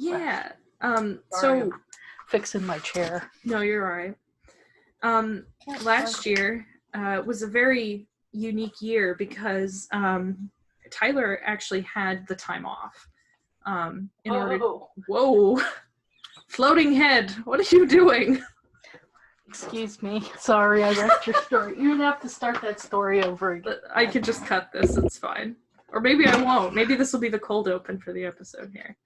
Yeah. Sorry, So I'm fixing my chair. no, you're all right. Last year was a very unique year because Tyler actually had the time off. In order. Whoa, floating head! What are you doing? Excuse me. Sorry, I wrecked your story. You're gonna have to start that story over again. I could just cut this. It's fine. Or maybe I won't. Maybe this will be the cold open for the episode here.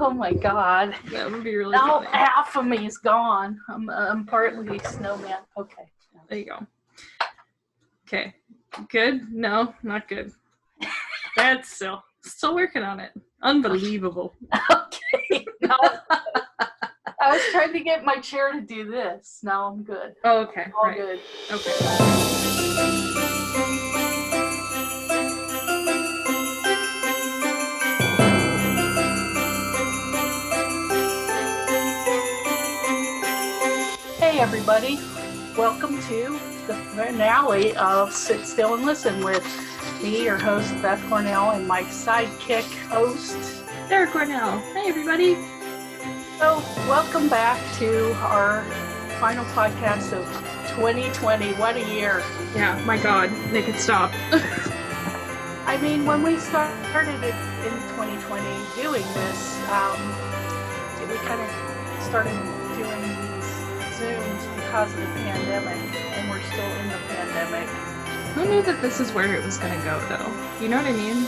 Oh my god. That would be really now funny. Half of me is gone. I'm partly snowman. Okay. There you go. Okay. Good? No, not good. That's still working on it. Unbelievable. Okay. Now, I was trying to get my chair to do this. Now I'm good. Oh, okay. All right. good. Okay. Hey everybody, welcome to the finale of Sit Still and Listen with me, your host Beth Cornell, and my sidekick host Sarah Cornell. Hey everybody. So welcome back to our final podcast of 2020. What a year. Yeah, my god, make it stop. I mean, when we started it in 2020 doing this, we kind of started doing these Zooms because of the pandemic, and we're still in the pandemic. Who knew that this is where it was going to go, though? You know what I mean?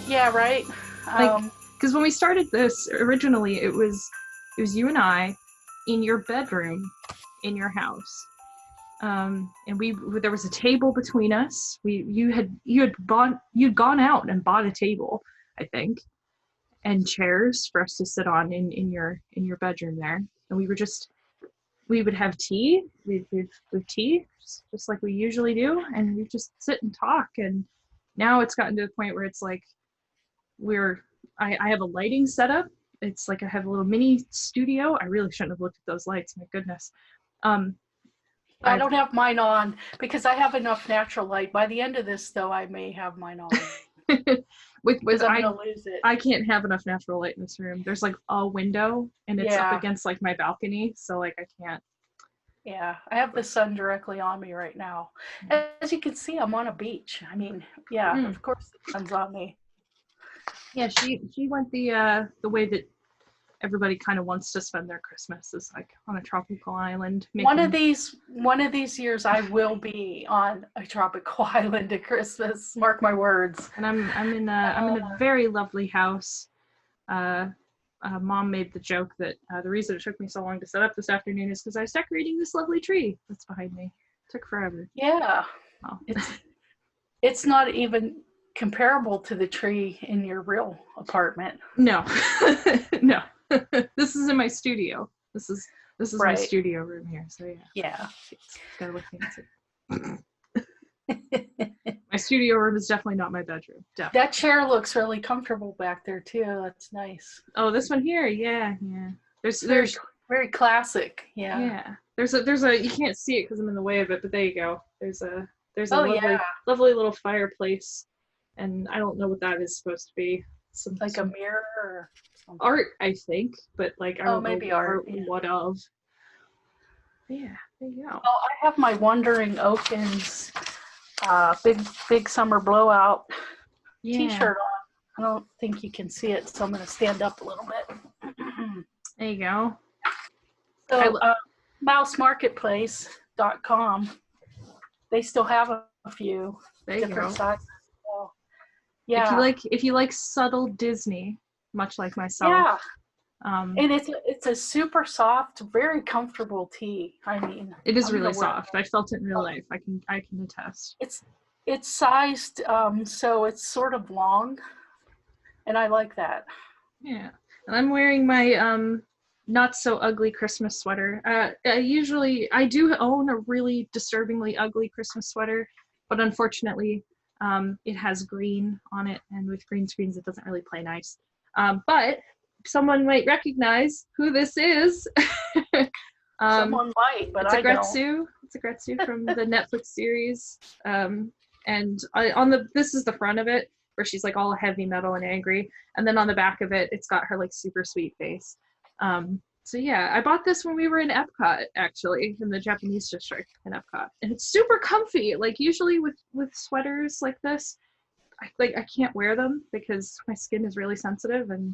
Yeah, right? Because when we started this, originally it was you and I in your bedroom in your house. And there was a table between us. You'd gone out and bought a table, I think, and chairs for us to sit on in your bedroom there. And we would have tea. We'd tea just like we usually do, and we just sit and talk. And now it's gotten to the point where it's like I have a lighting setup. It's like I have a little mini studio. I really shouldn't have looked at those lights. My goodness. I don't have mine on because I have enough natural light. By the end of this, though, I may have mine on. with I'm gonna lose it. I can't have enough natural light in this room. There's like a window, and it's up against like my balcony, so like I can't. Yeah, I have the sun directly on me right now. As you can see, I'm on a beach. I mean, of course the sun's on me. Yeah, she went the way that everybody kind of wants to spend their Christmas, is like on a tropical island. One of these years, I will be on a tropical island at Christmas. Mark my words. And I'm in a very lovely house. Mom made the joke that the reason it took me so long to set up this afternoon is because I was decorating this lovely tree that's behind me. It took forever. Yeah. Oh. It's not even comparable to the tree in your real apartment. No. No. This is in my studio. This is right. My studio room here. So yeah. Yeah. It's gotta look fancy. My studio room is definitely not my bedroom. Definitely. That chair looks really comfortable back there too. That's nice. Oh, this one here, yeah. There's very classic. Yeah. Yeah. There's a you can't see it because I'm in the way of it, but there you go. There's a lovely little fireplace, and I don't know what that is supposed to be. Some a mirror or something. Art, I think, but like I don't maybe know art. What of. Yeah, there you go. Well, I have my Wandering Oakens big summer blowout t-shirt on. I don't think you can see it, so I'm going to stand up a little bit. There you go. So mousemarketplace.com, they still have a few different sizes. So, yeah. If you like subtle Disney, much like myself. Yeah. And it's a super soft, very comfortable tee. I mean, it is really soft. I felt it in real life. I can attest. It's sized so it's sort of long, and I like that. Yeah, and I'm wearing my not so ugly Christmas sweater. I do own a really disturbingly ugly Christmas sweater, but unfortunately, it has green on it, and with green screens, it doesn't really play nice. But someone might recognize who this is. Someone might, but I don't. It's a Gretsu from the Netflix series. And this is the front of it, where she's like all heavy metal and angry, and then on the back of it, it's got her like super sweet face. So yeah, I bought this when we were in Epcot, actually, in the Japanese district in Epcot, and it's super comfy. Like usually with sweaters like this, I can't wear them because my skin is really sensitive and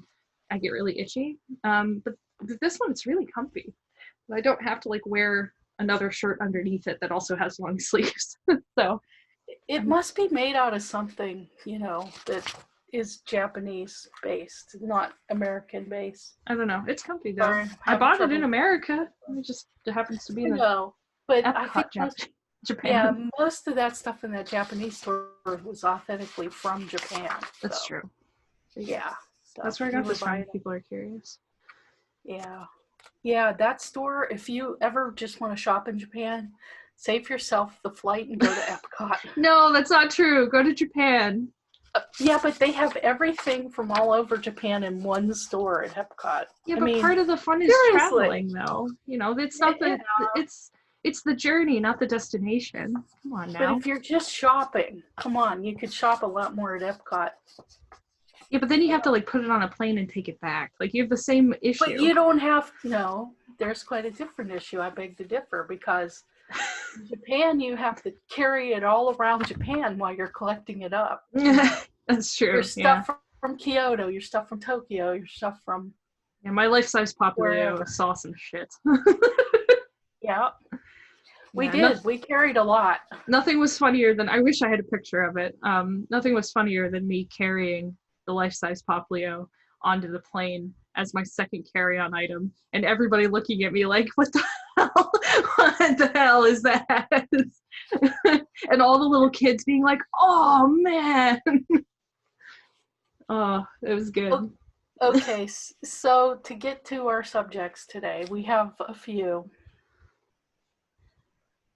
I get really itchy. But this one, it's really comfy. I don't have to like wear another shirt underneath it that also has long sleeves. So it must be made out of something, that is Japanese based, not American based. I don't know. It's comfy though. I bought it in America. It just happens to be in the but Epcot, I think Japan. Yeah, most of that stuff in that Japanese store was authentically from Japan. That's true. Yeah. That's where I got this from, if people are curious. Yeah. Yeah, that store, if you ever just want to shop in Japan, save yourself the flight and go to Epcot. No, that's not true. Go to Japan. Yeah, but they have everything from all over Japan in one store at Epcot. Yeah, but part of the fun is traveling, though. It's not it's the journey, not the destination. Come on now. But if you're just shopping, come on, you could shop a lot more at Epcot. Yeah, but then you have to like put it on a plane and take it back. Like you have the same issue. But you don't have there's quite a different issue. I beg to differ, because in Japan you have to carry it all around Japan while you're collecting it up. That's true. Your stuff from Kyoto, your stuff from Tokyo, your stuff from my life-size Populio saw some shit. Yeah. We did. We carried a lot. Nothing was funnier than, I wish I had a picture of it. Nothing was funnier than me carrying the life-size Poplio onto the plane as my second carry-on item, and everybody looking at me like, what the hell? What the hell is that? And all the little kids being like, oh man. Oh, it was good. Okay, so to get to our subjects today, we have a few.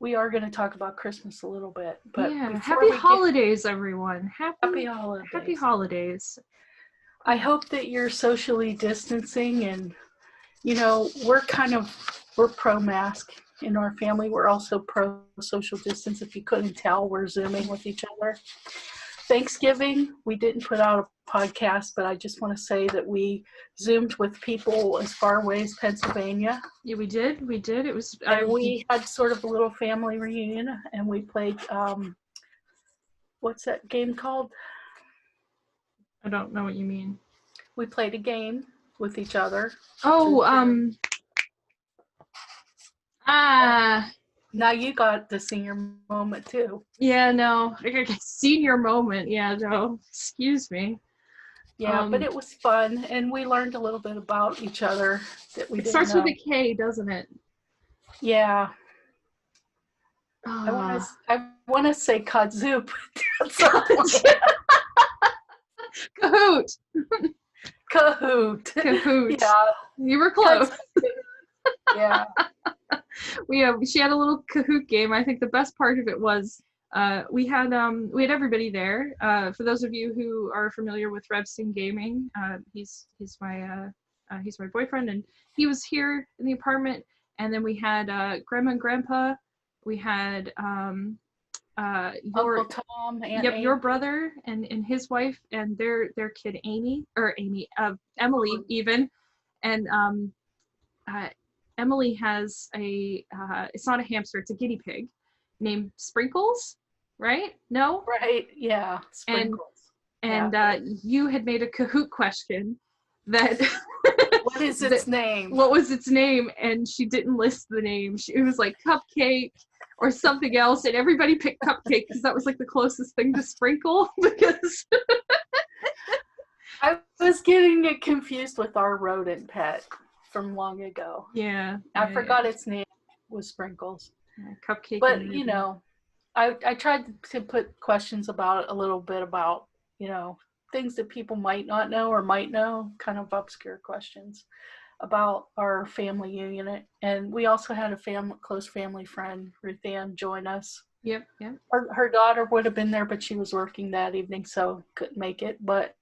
We are going to talk about Christmas a little bit, but happy holidays, everyone. Happy holidays. Happy holidays. I hope that you're socially distancing, and we're pro-mask in our family. We're also pro-social distance. If you couldn't tell, we're Zooming with each other. Thanksgiving, we didn't put out a podcast, but I just want to say that we Zoomed with people as far away as Pennsylvania. Yeah, we did. It was. And we had sort of a little family reunion, and we played, what's that game called? I don't know what you mean. We played a game with each other. Oh, Now you got the senior moment too. Yeah, no. Senior moment. Yeah, no. Excuse me. Yeah, but it was fun, and we learned a little bit about each other that we didn't know. It starts with a K, doesn't it? Yeah. I want to say kudzu, but that's Kahoot. Kahoot. Yeah. You were close. Yeah. She had a little Kahoot game. I think the best part of it was we had everybody there. For those of you who are familiar with Revstein Gaming, he's my boyfriend, and he was here in the apartment. And then we had Grandma and Grandpa. We had Uncle Tom and your brother and his wife and their kid Emily even, and Emily has it's not a hamster, it's a guinea pig named Sprinkles, right? No? Right, yeah, Sprinkles. And you had made a Kahoot question that what is its name? What was its name? And she didn't list the name. It was like Cupcake or something else, and everybody picked Cupcake because that was like the closest thing to Sprinkle. Because I was getting it confused with our rodent pet from long ago. Yeah. I forgot its name was Sprinkles. Yeah, Cupcake. But I tried to put questions about a little bit about, things that people might not know or might know, kind of obscure questions about our family unit. And we also had a close family friend, Ruth Ann, join us. Yep, yeah. Her daughter would have been there, but she was working that evening, so couldn't make it. But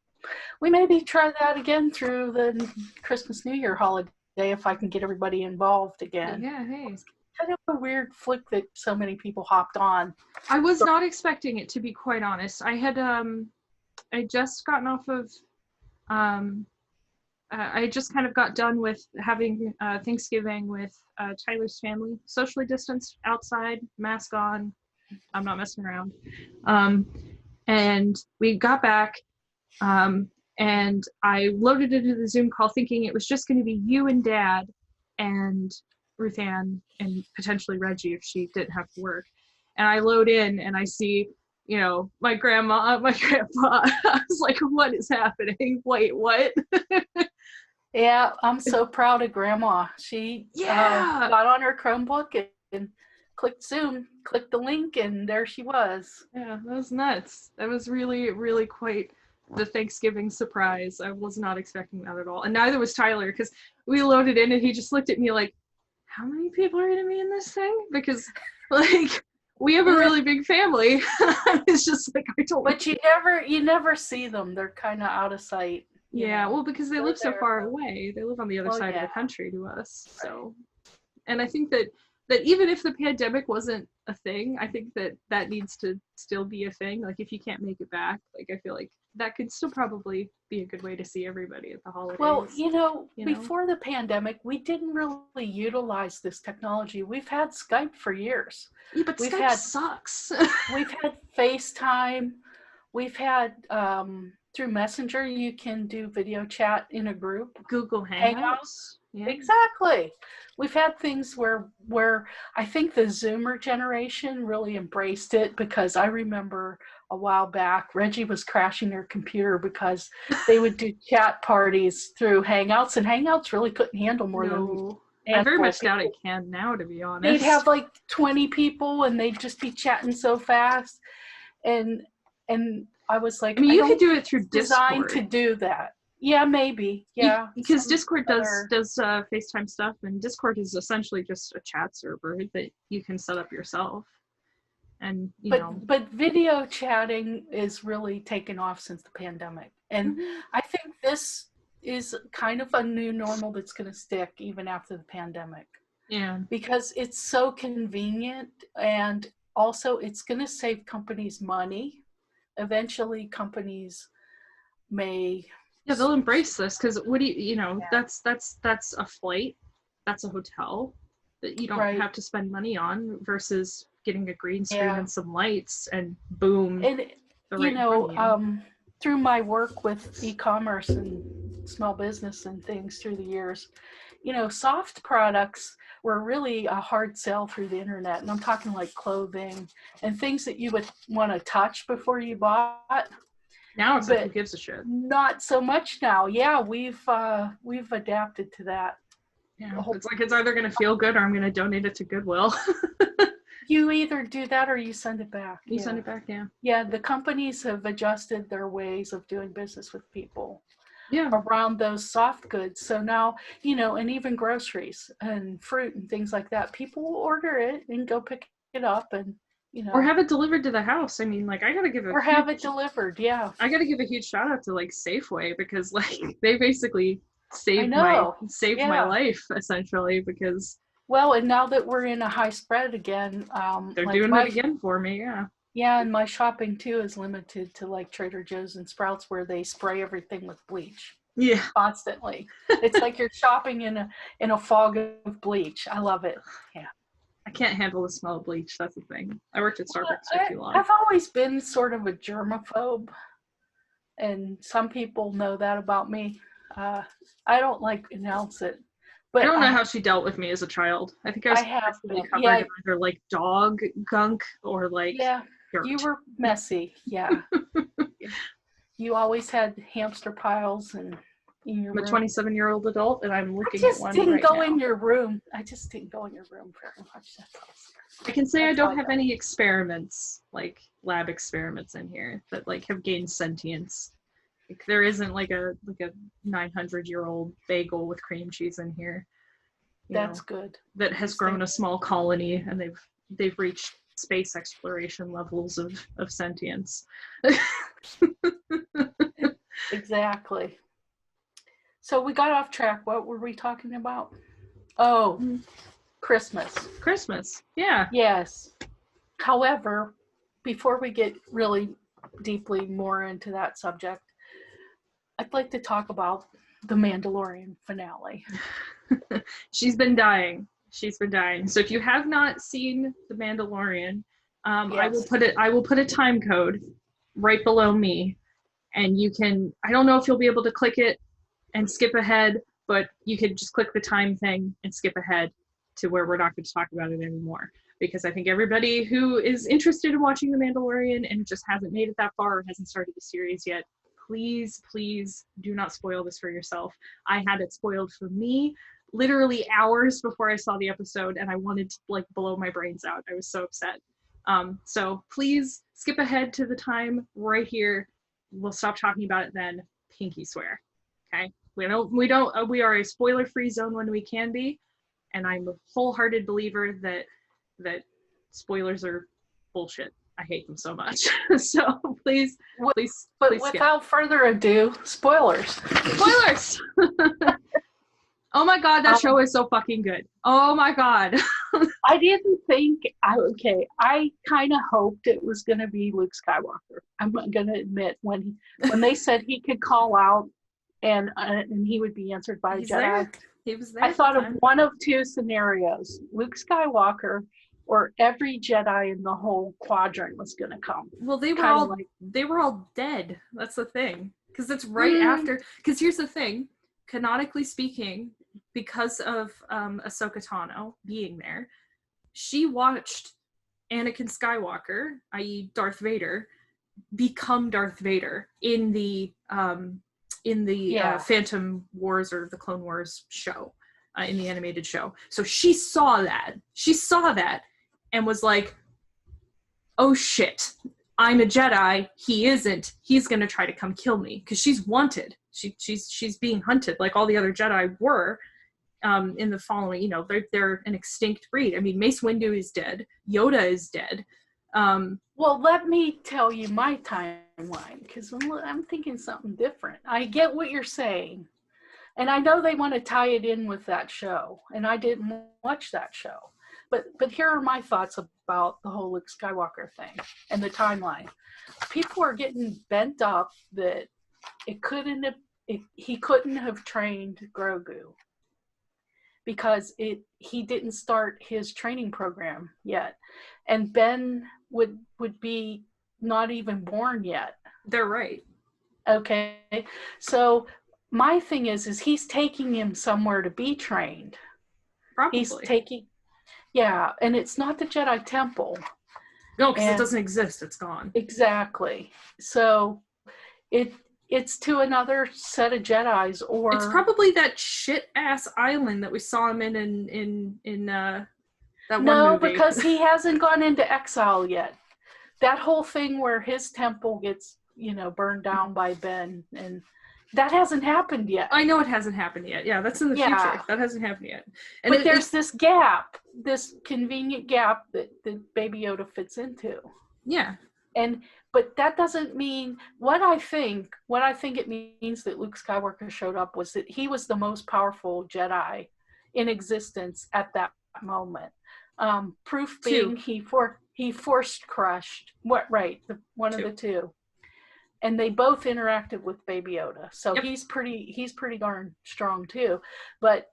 we maybe try that again through the Christmas New Year holiday if I can get everybody involved again. Yeah, hey. kind of a weird flick that so many people hopped on. I was not expecting it, to be quite honest. I just gotten off of I just kind of got done with having Thanksgiving with Tyler's family, socially distanced outside, mask on. I'm not messing around. And we got back, and I loaded into the Zoom call thinking it was just going to be you and Dad and Ruth Ann and potentially Reggie if she didn't have to work. And I load in and I see, you know, my grandma, my grandpa. I was like, what is happening? Wait, what? Yeah, I'm so proud of Grandma. She got on her Chromebook and clicked Zoom, clicked the link, and there she was. Yeah, that was nuts. That was really, really quite the Thanksgiving surprise. I was not expecting that at all. And neither was Tyler, because we loaded in and he just looked at me like, how many people are going to be in this thing? Because, like, we have a really big family. It's just like, I don't. But you never see them. They're kind of out of sight. Yeah, well, because they live so far away. They live on the other side of the country to us. So, and I think that even if the pandemic wasn't a thing, I think that needs to still be a thing. Like, if you can't make it back, like, I feel like that could still probably be a good way to see everybody at the holidays. Well, before the pandemic, we didn't really utilize this technology. We've had Skype for years. Yeah, but Skype sucks. We've had FaceTime. We've had through Messenger, you can do video chat in a group. Google Hangouts. Yeah. Exactly. We've had things where I think the Zoomer generation really embraced it, because I remember a while back, Reggie was crashing her computer because they would do chat parties through Hangouts, and Hangouts really couldn't handle more than I very much doubt it can now, to be honest. They'd have like 20 people and they'd just be chatting so fast. And I was like, I mean, you could do it through Discord. Designed to do that. Yeah, maybe. Yeah. Because Discord does FaceTime stuff, and Discord is essentially just a chat server that you can set up yourself. And but video chatting is really taken off since the pandemic. And I think this is kind of a new normal that's going to stick even after the pandemic. Yeah. Because it's so convenient, and also it's going to save companies money. Eventually companies may they'll embrace this, because what do that's a flight, that's a hotel that you don't have to spend money on, versus getting a green screen and some lights and boom. And through my work with e-commerce and small business and things through the years, soft products were really a hard sell through the internet. And I'm talking like clothing and things that you would want to touch before you bought. Now it's like, who gives a shit? Not so much now. Yeah, we've adapted to that. Yeah, it's like, it's either going to feel good or I'm going to donate it to Goodwill. You either do that or you send it back. You send it back, yeah. Yeah, the companies have adjusted their ways of doing business with people. Yeah. Around those soft goods. So now, and even groceries and fruit and things like that, people will order it and go pick it up and, or have it delivered to the house. I mean, like, I gotta give it delivered, yeah. I gotta give a huge shout out to like Safeway, because like they basically saved my life essentially, because and now that we're in a high spread again, they're doing it again for me, yeah. Yeah, and my shopping too is limited to like Trader Joe's and Sprouts, where they spray everything with bleach. Yeah. Constantly. It's like you're shopping in a fog of bleach. I love it. Yeah. I can't handle the smell of bleach. That's the thing. I worked at Starbucks for too long. I've always been sort of a germaphobe, and some people know that about me. I don't like announce it. But I don't know how she dealt with me as a child. I think I was covered in either like dog gunk or like dirt. You were messy. Yeah. You always had hamster piles and in your room. I'm a 27-year-old adult, and I'm looking at one right now. I just didn't go in your room very much. That's all. I can say I don't have any experiments, like lab experiments in here that like have gained sentience. Like, there isn't like a 900-year-old bagel with cream cheese in here. That's good. That has grown a small colony, and they've reached space exploration levels of sentience. Exactly. So we got off track. What were we talking about? Oh, Christmas. Yeah. Yes. However, before we get really deeply more into that subject, I'd like to talk about the Mandalorian finale. She's been dying. So if you have not seen the Mandalorian, Yes. I will put a time code right below me, and you can. I don't know if you'll be able to click it and skip ahead, but you could just click the time thing and skip ahead to where we're not going to talk about it anymore. Because I think everybody who is interested in watching The Mandalorian and just hasn't made it that far or hasn't started the series yet, please do not spoil this for yourself. I had it spoiled for me literally hours before I saw the episode, and I wanted to like blow my brains out. I was so upset. So please skip ahead to the time right here. We'll stop talking about it then. Pinky swear. Okay? We are a spoiler-free zone when we can be, and I'm a wholehearted believer that spoilers are bullshit. I hate them so much. So please skip. Without further ado, spoilers. Spoilers! Oh my god, that show is so fucking good. Oh my god. I didn't think, I kind of hoped it was going to be Luke Skywalker. I'm going to admit, when they said he could call out and he would be answered by a Jedi. There. He was there. I thought of one of two scenarios: Luke Skywalker, or every Jedi in the whole quadrant was going to come. Well, they were all dead. That's the thing, because it's right after. Because here's the thing: canonically speaking, because of Ahsoka Tano being there, she watched Anakin Skywalker, i.e., Darth Vader, become Darth Vader in the Phantom Wars or the Clone Wars show, in the animated show. So she saw that. And was like, oh shit, I'm a Jedi. He isn't. He's going to try to come kill me. Because she's wanted. She's being hunted like all the other Jedi were in the following. They're an extinct breed. I mean, Mace Windu is dead. Yoda is dead. Well, let me tell you my timeline, because I'm thinking something different. I get what you're saying, and I know they want to tie it in with that show, and I didn't watch that show. But here are my thoughts about the whole Luke Skywalker thing and the timeline. People are getting bent up that he couldn't have trained Grogu because he didn't start his training program yet, and Ben would be not even born yet. They're right. Okay, so my thing is he's taking him somewhere to be trained. Probably. Yeah, and it's not the Jedi Temple. No, because it doesn't exist. It's gone. Exactly. So it's to another set of Jedis, or it's probably that shit ass island that we saw him in that one movie. No, because he hasn't gone into exile yet. That whole thing where his temple gets burned down by Ben, and that hasn't happened yet. I know it hasn't happened yet. Yeah, that's in the future. That hasn't happened yet. But there's this gap, this convenient gap that Baby Yoda fits into. Yeah. But that doesn't mean what I think it means that Luke Skywalker showed up was that he was the most powerful Jedi in existence at that moment. Proof being he force crushed one of the two. And they both interacted with Baby Yoda. So yep. he's pretty darn strong too. But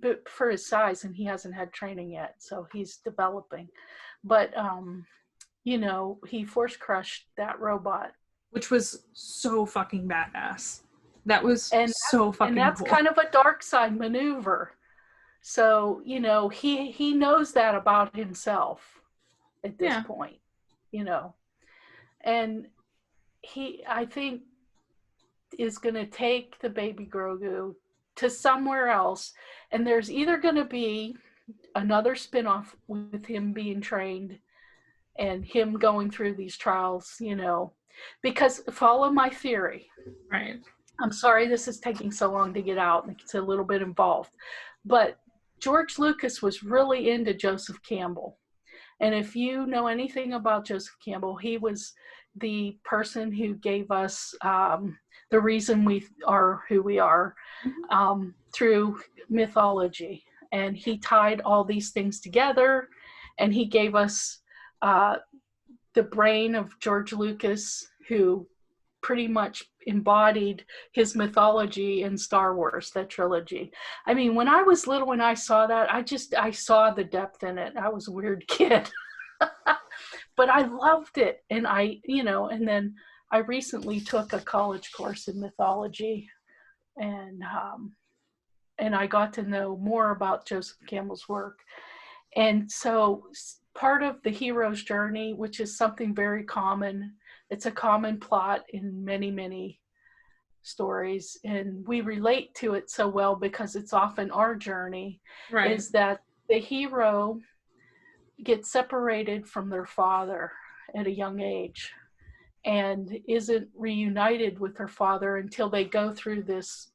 but for his size, and he hasn't had training yet, so he's developing. But he force crushed that robot, which was so fucking badass. That was so fucking cool. And that's kind of a dark side maneuver. So he knows that about himself at this point, and he, I think, is going to take the baby Grogu to somewhere else, and there's either going to be another spinoff with him being trained and him going through these trials, because follow my theory. Right. I'm sorry this is taking so long to get out. It's a little bit involved, but George Lucas was really into Joseph Campbell. And if you know anything about Joseph Campbell, he was the person who gave us the reason we are who we are through mythology. and he tied all these things together, and he gave us the brain of George Lucas, who pretty much embodied his mythology in Star Wars, that trilogy. I mean, when I was little, when I saw that, I saw the depth in it. I was a weird kid. But I loved it. And and then I recently took a college course in mythology, and I got to know more about Joseph Campbell's work. And so part of the hero's journey, which is something very common, it's a common plot in many, many stories, and we relate to it so well because it's often our journey, Right. is that the hero gets separated from their father at a young age and isn't reunited with her father until they go through this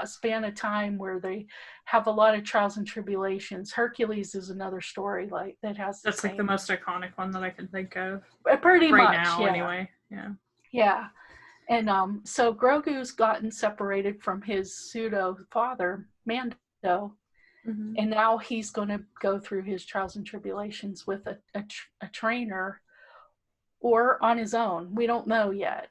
span of time where they have a lot of trials and tribulations. Hercules is another story like that has that's like the most iconic one that I can think of pretty right much now, yeah. anyway. Yeah. And so Grogu's gotten separated from his pseudo father, Mando, Mm-hmm. and now he's going to go through his trials and tribulations with a trainer, or on his own. We don't know yet.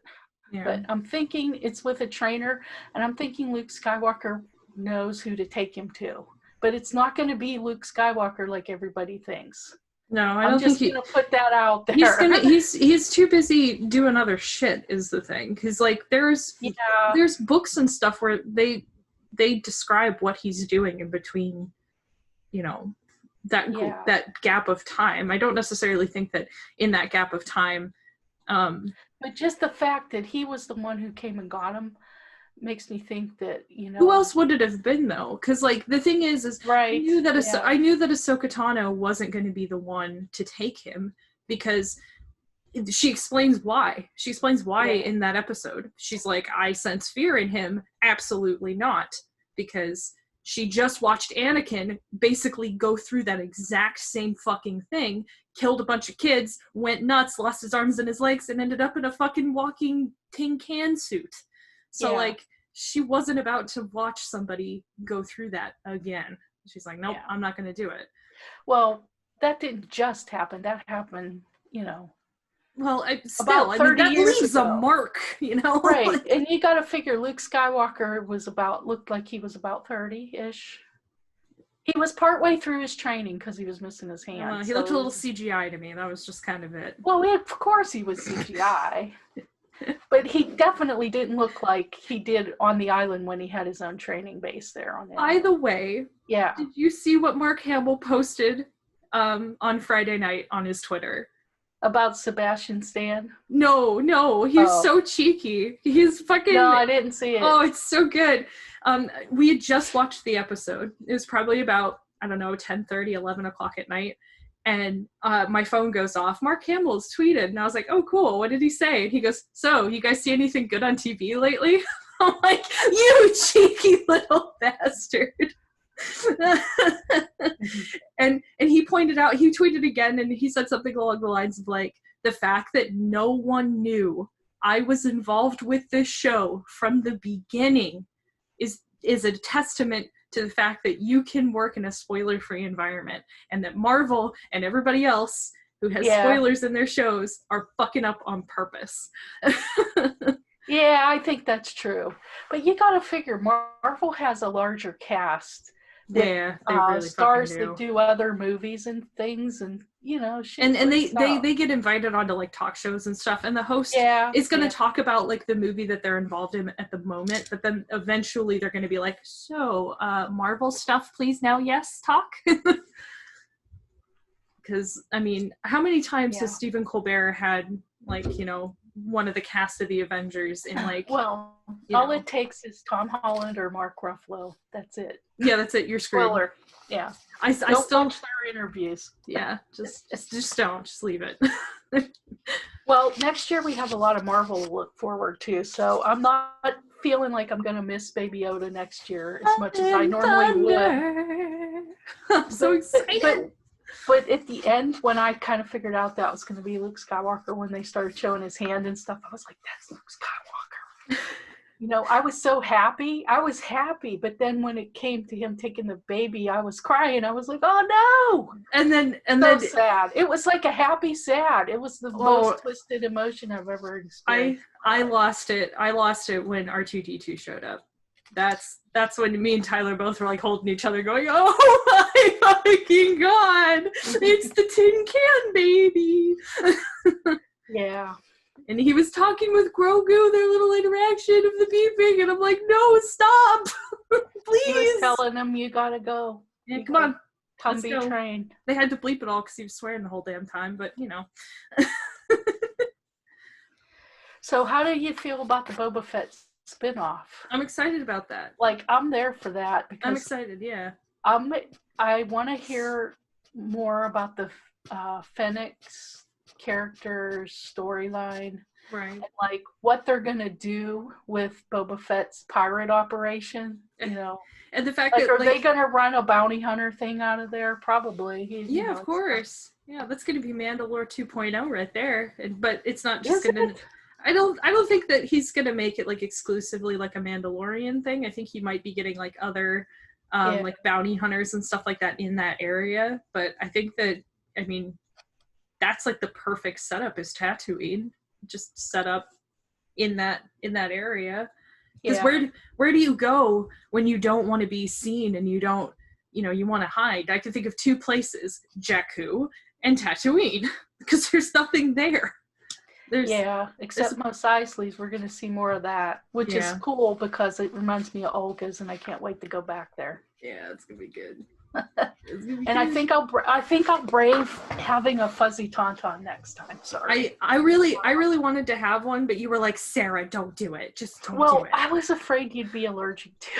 Yeah. But I'm thinking it's with a trainer, and I'm thinking Luke Skywalker knows who to take him to. But it's not going to be Luke Skywalker like everybody thinks. No, I I'm don't just think going to put that out there. he's too busy doing other shit is the thing. Because like there's books and stuff where they describe what he's doing in between, that gap of time. I don't necessarily think that in that gap of time. But just the fact that he was the one who came and got him makes me think that, Who else would it have been, though? Because, like, the thing is right. I knew that Ahsoka Tano wasn't going to be the one to take him, because she explains why. She explains why in that episode. She's like, I sense fear in him. Absolutely not. Because she just watched Anakin basically go through that exact same fucking thing, killed a bunch of kids, went nuts, lost his arms and his legs, and ended up in a fucking walking tin can suit. So, like, she wasn't about to watch somebody go through that again. She's like, nope, I'm not going to do it. Well, that didn't just happen. That happened, Well, about 30 that years leaves ago. a mark, Right. And you got to figure Luke Skywalker looked like he was about 30-ish. He was partway through his training because he was missing his hand. He looked a little CGI to me. That was just kind of it. Well, of course he was CGI. But he definitely didn't look like he did on the island when he had his own training base there on the island. By the way, did you see what Mark Hamill posted on Friday night on his Twitter? About Sebastian Stan? No, he's so cheeky. He's fucking... No, I didn't see it. Oh, it's so good. We had just watched the episode. It was probably about, 10:30, 11 o'clock at night. And my phone goes off. Mark Hamill's tweeted. And I was like, oh, cool. What did he say? And he goes, so, you guys see anything good on TV lately? I'm like, you cheeky little bastard. and he pointed out, he tweeted again, and he said something along the lines of like, the fact that no one knew I was involved with this show from the beginning is a testament to the fact that you can work in a spoiler-free environment, and that Marvel and everybody else who has spoilers in their shows are fucking up on purpose. Yeah, I think that's true. But you gotta figure Marvel has a larger cast. They really stars do. That do other movies and things, and shit. And they get invited onto like talk shows and stuff, and the host is going to talk about like the movie that they're involved in at the moment, but then eventually they're going to be like, so Marvel stuff, please now, yes, talk. Because how many times has Stephen Colbert had like one of the cast of the Avengers in like... Well, all it takes is Tom Holland or Mark Ruffalo. That's it. Yeah, that's it. You're screwed. Spoiler. Yeah. I still still watch their interviews. Yeah, just don't. Just leave it. Well, next year we have a lot of Marvel to look forward to, so I'm not feeling like I'm going to miss Baby Yoda next year as much as I normally would. I'm so excited. But at the end, when I kind of figured out that was going to be Luke Skywalker, when they started showing his hand and stuff, I was like, that's Luke Skywalker. You know, I was so happy. I was happy, but then when it came to him taking the baby, I was crying. I was like, "Oh no!" And then Sad. It was like a happy sad. It was the most twisted emotion I've ever experienced. I lost it. I lost it when R2D2 showed up. That's when me and Tyler both were like holding each other, going, "Oh my fucking god! It's the tin can baby!" Yeah. And he was talking with Grogu, their little interaction of the beeping, and I'm like, "No, stop, please!" He was telling him, "You gotta go. Yeah, come on, come be trained." They had to bleep it all because he was swearing the whole damn time, but you know. So, how do you feel about the Boba Fett spinoff? I'm excited about that. Like, I'm there for that because I'm excited. Yeah. I want to hear more about the Fennec's character's storyline, right? And like what they're gonna do with Boba Fett's pirate operation, you know. And the fact like, that are they gonna run a bounty hunter thing out of there? Probably. Yeah, of course. Yeah, that's gonna be Mandalore 2.0 right there. But it's not just gonna. I don't think that he's gonna make it like exclusively like a Mandalorian thing. I think he might be getting like other like bounty hunters and stuff like that in that area. But I think that, I mean, that's like the perfect setup is Tatooine, just set up in that area. Because where do you go when you don't want to be seen and you don't, you know, you want to hide? I can think of two places, Jakku and Tatooine, because there's nothing there. Except Mos Eisley's, we're going to see more of that, which is cool because it reminds me of Olga's, and I can't wait to go back there. Yeah, it's going to be good. And I think I'll brave having a fuzzy tauntaun next time. Sorry. I really wanted to have one, but you were like, "Sarah, don't do it. Just don't do it." I was afraid you'd be allergic to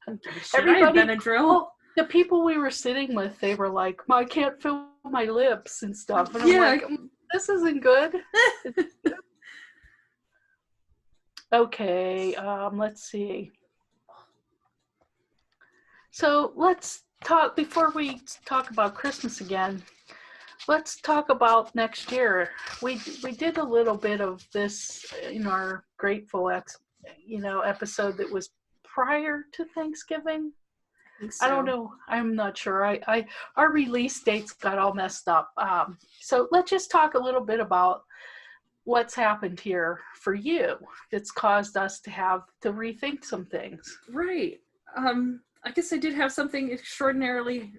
it. Everybody, Benadryl. The people we were sitting with, they were like, "I can't feel my lips and stuff," and I'm like, "This isn't good." Okay, let's see. So let's talk, before we talk about Christmas again, let's talk about next year. We did a little bit of this in our Grateful episode that was prior to Thanksgiving. I don't know. I'm not sure. Our release dates got all messed up. So let's just talk a little bit about what's happened here for you that's caused us to have to rethink some things. Right. I guess I did have something extraordinarily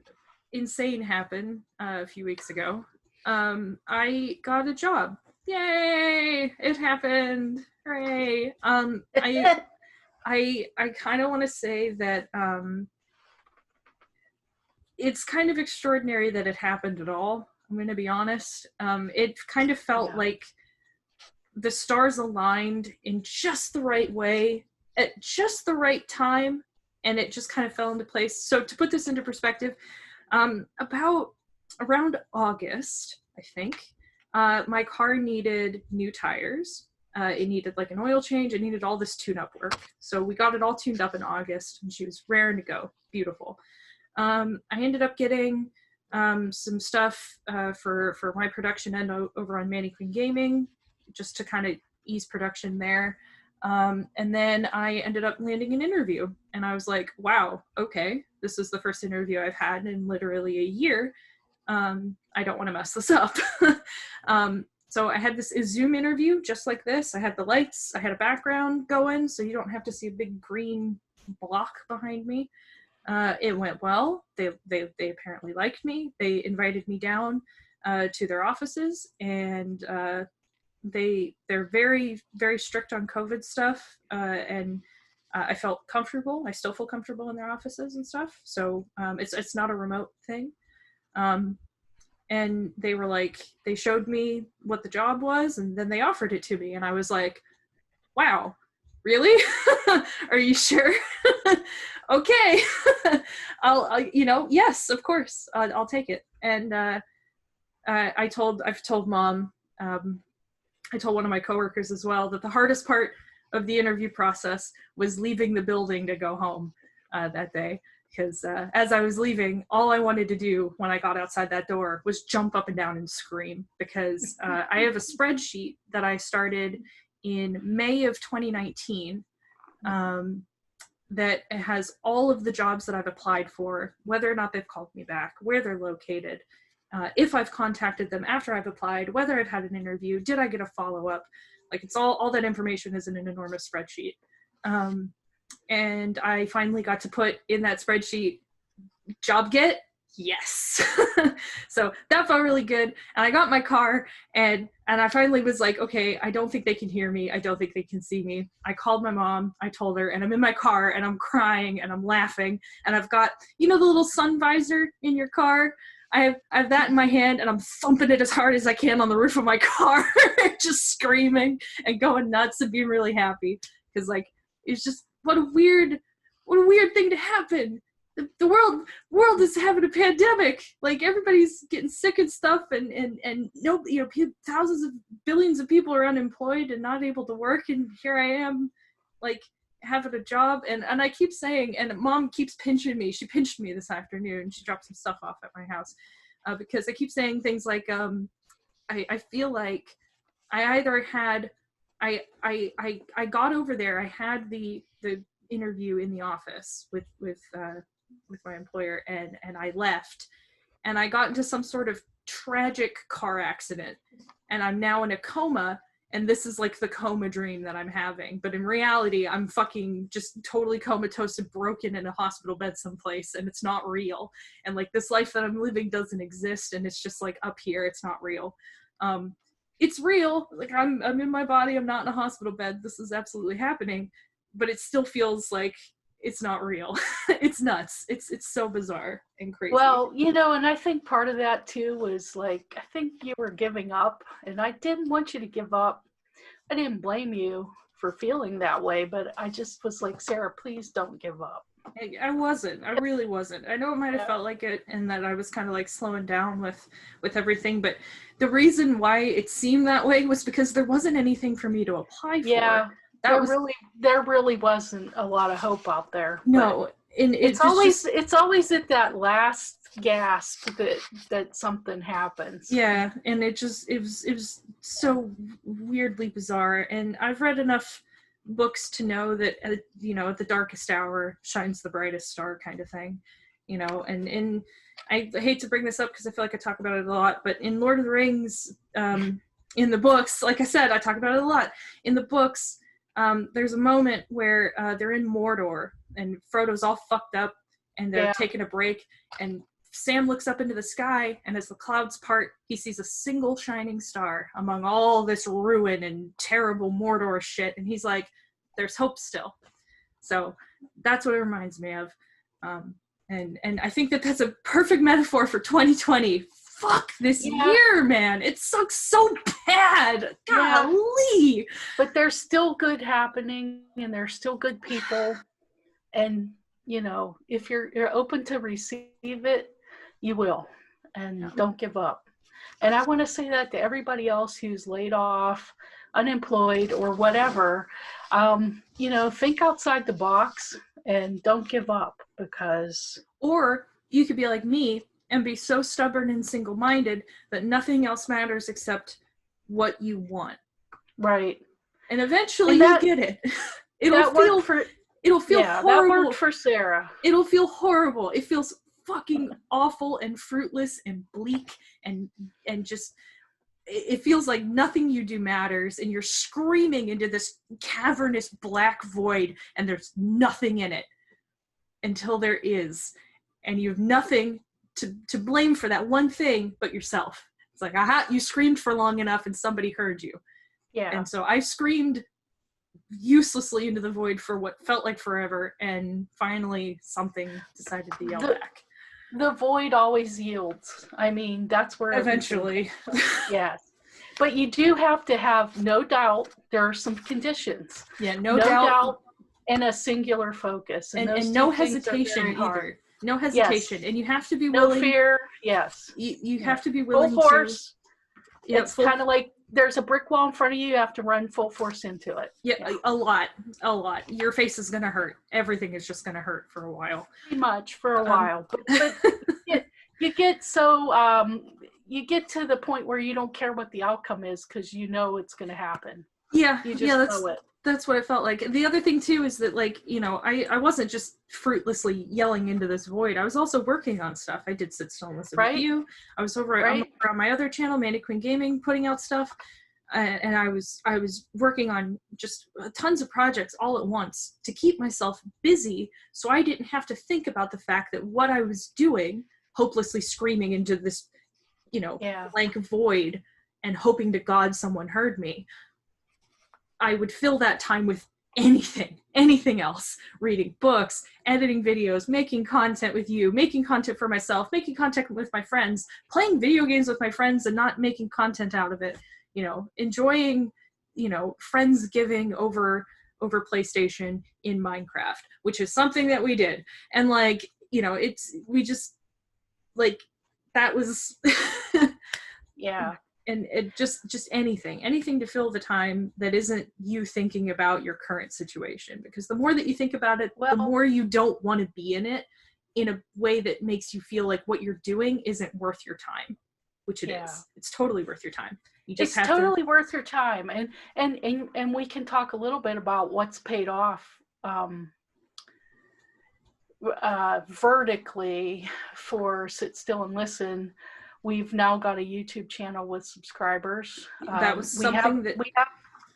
insane happen a few weeks ago. I got a job. Yay! It happened. Hooray! I kind of want to say that it's kind of extraordinary that it happened at all. I'm going to be honest. It kind of felt like the stars aligned in just the right way at just the right time. And it just kind of fell into place. So to put this into perspective, around August, I think, my car needed new tires. It needed like an oil change. It needed all this tune-up work. So we got it all tuned up in August, and she was raring to go. Beautiful. I ended up getting some stuff for my production end over on Manny Queen Gaming, just to kind of ease production there. And then I ended up landing an interview, and I was like, wow, okay, this is the first interview I've had in literally a year. I don't want to mess this up. So I had this Zoom interview just like this. I had the lights, I had a background going, so you don't have to see a big green block behind me. It went well. They apparently liked me. They invited me down to their offices, and they're very, very strict on COVID stuff, and I felt comfortable. I still feel comfortable in their offices and stuff. So it's not a remote thing. And they were like, they showed me what the job was, and then they offered it to me, and I was like, wow, really? Are you sure? Okay. I'll yes, of course, I'll take it. And I've told Mom, I told one of my coworkers as well that the hardest part of the interview process was leaving the building to go home that day. Because as I was leaving, all I wanted to do when I got outside that door was jump up and down and scream. Because I have a spreadsheet that I started in May of 2019 that has all of the jobs that I've applied for, whether or not they've called me back, where they're located, if I've contacted them after I've applied, whether I've had an interview, did I get a follow-up? Like, it's all that information is in an enormous spreadsheet. And I finally got to put in that spreadsheet, job get? Yes. So that felt really good. And I got my car and I finally was like, okay, I don't think they can hear me. I don't think they can see me. I called my mom, I told her, and I'm in my car and I'm crying and I'm laughing. And I've got, you know, the little sun visor in your car? I have that in my hand and I'm thumping it as hard as I can on the roof of my car, just screaming and going nuts and being really happy. Cause like, it's just, what a weird thing to happen. The world is having a pandemic. Like, everybody's getting sick and stuff, and no, you know, thousands of billions of people are unemployed and not able to work, and here I am, like, having a job, and I keep saying, and Mom keeps pinching me. She pinched me this afternoon. She dropped some stuff off at my house because I keep saying things like, I feel like I either had, I got over there. I had the interview in the office with my employer, and I left, and I got into some sort of tragic car accident, and I'm now in a coma, and this is like the coma dream that I'm having, but in reality I'm fucking just totally comatose and broken in a hospital bed someplace, and it's not real, and like this life that I'm living doesn't exist, and it's just like up here, it's not real. It's real, like I'm in my body, I'm not in a hospital bed, this is absolutely happening, but it still feels like it's not real. It's nuts. It's so bizarre and crazy. Well, you know, and I think part of that too was like, I think you were giving up, and I didn't want you to give up. I didn't blame you for feeling that way, but I just was like, Sarah, please don't give up. I wasn't. I really wasn't. I know it might have felt like it, and that I was kind of like slowing down with everything, but the reason why it seemed that way was because there wasn't anything for me to apply for. Yeah. There really wasn't a lot of hope out there. No, and it's always at that last gasp that something happens. Yeah, and it was so weirdly bizarre. And I've read enough books to know that you know, at the darkest hour shines the brightest star, kind of thing. You know, and I hate to bring this up because I feel like I talk about it a lot, but in Lord of the Rings, in the books, like I said, I talk about it a lot. In the books, there's a moment where they're in Mordor and Frodo's all fucked up and they're taking a break, and Sam looks up into the sky, and as the clouds part, he sees a single shining star among all this ruin and terrible Mordor shit, and he's like, there's hope still. So that's what it reminds me of. And I think that's a perfect metaphor for 2020. Fuck this year, man. It sucks so bad. Golly. But there's still good happening, and there's still good people. And, you know, if you're open to receive it, you will. And don't give up. And I want to say that to everybody else who's laid off, unemployed, or whatever. You know, think outside the box and don't give up, because... Or you could be like me and be so stubborn and single-minded that nothing else matters except what you want. Right. And eventually you'll get it. It'll feel horrible. That worked for Sarah. It'll feel horrible. It feels fucking awful and fruitless and bleak and just, it feels like nothing you do matters, and you're screaming into this cavernous black void, and there's nothing in it until there is. And you have nothing to blame for that one thing but yourself. It's like, aha, you screamed for long enough and somebody heard you. Yeah. And so I screamed uselessly into the void for what felt like forever, and finally something decided to yell back. The void always yields. I mean, that's where eventually. Yes. But you do have to have no doubt. There are some conditions. Yeah, no doubt. And a singular focus. And no hesitation either. No hesitation. Yes. And you have to be willing. No fear. Yes. You have to be willing full force. Yeah, it's kind of like there's a brick wall in front of you. You have to run full force into it. Yeah, a lot. Your face is going to hurt. Everything is just going to hurt for a while. Pretty much for a while. But you get so, you get to the point where you don't care what the outcome is because you know it's going to happen. Yeah, You just yeah, know it. that's what it felt like. The other thing too is that, like, you know, I wasn't just fruitlessly yelling into this void. I was also working on stuff. I did Sit Still and Listen with You. I was over on my other channel, Mannequin Gaming, putting out stuff, and I was working on just tons of projects all at once to keep myself busy, so I didn't have to think about the fact that what I was doing, hopelessly screaming into this, you know, blank void and hoping to God someone heard me. I would fill that time with anything else, reading books, editing videos, making content with you, making content for myself, making content with my friends, playing video games with my friends and not making content out of it, you know, enjoying, you know, Friendsgiving over PlayStation in Minecraft, which is something that we did. And like, you know, we just like, that was yeah. And it just anything to fill the time that isn't you thinking about your current situation, because the more that you think about it, the more you don't want to be in it in a way that makes you feel like what you're doing isn't worth your time, which it is. It's totally worth your time. You just it's totally worth your time, and we can talk a little bit about what's paid off vertically for Sit Still and Listen. We've now got a YouTube channel with subscribers. That was something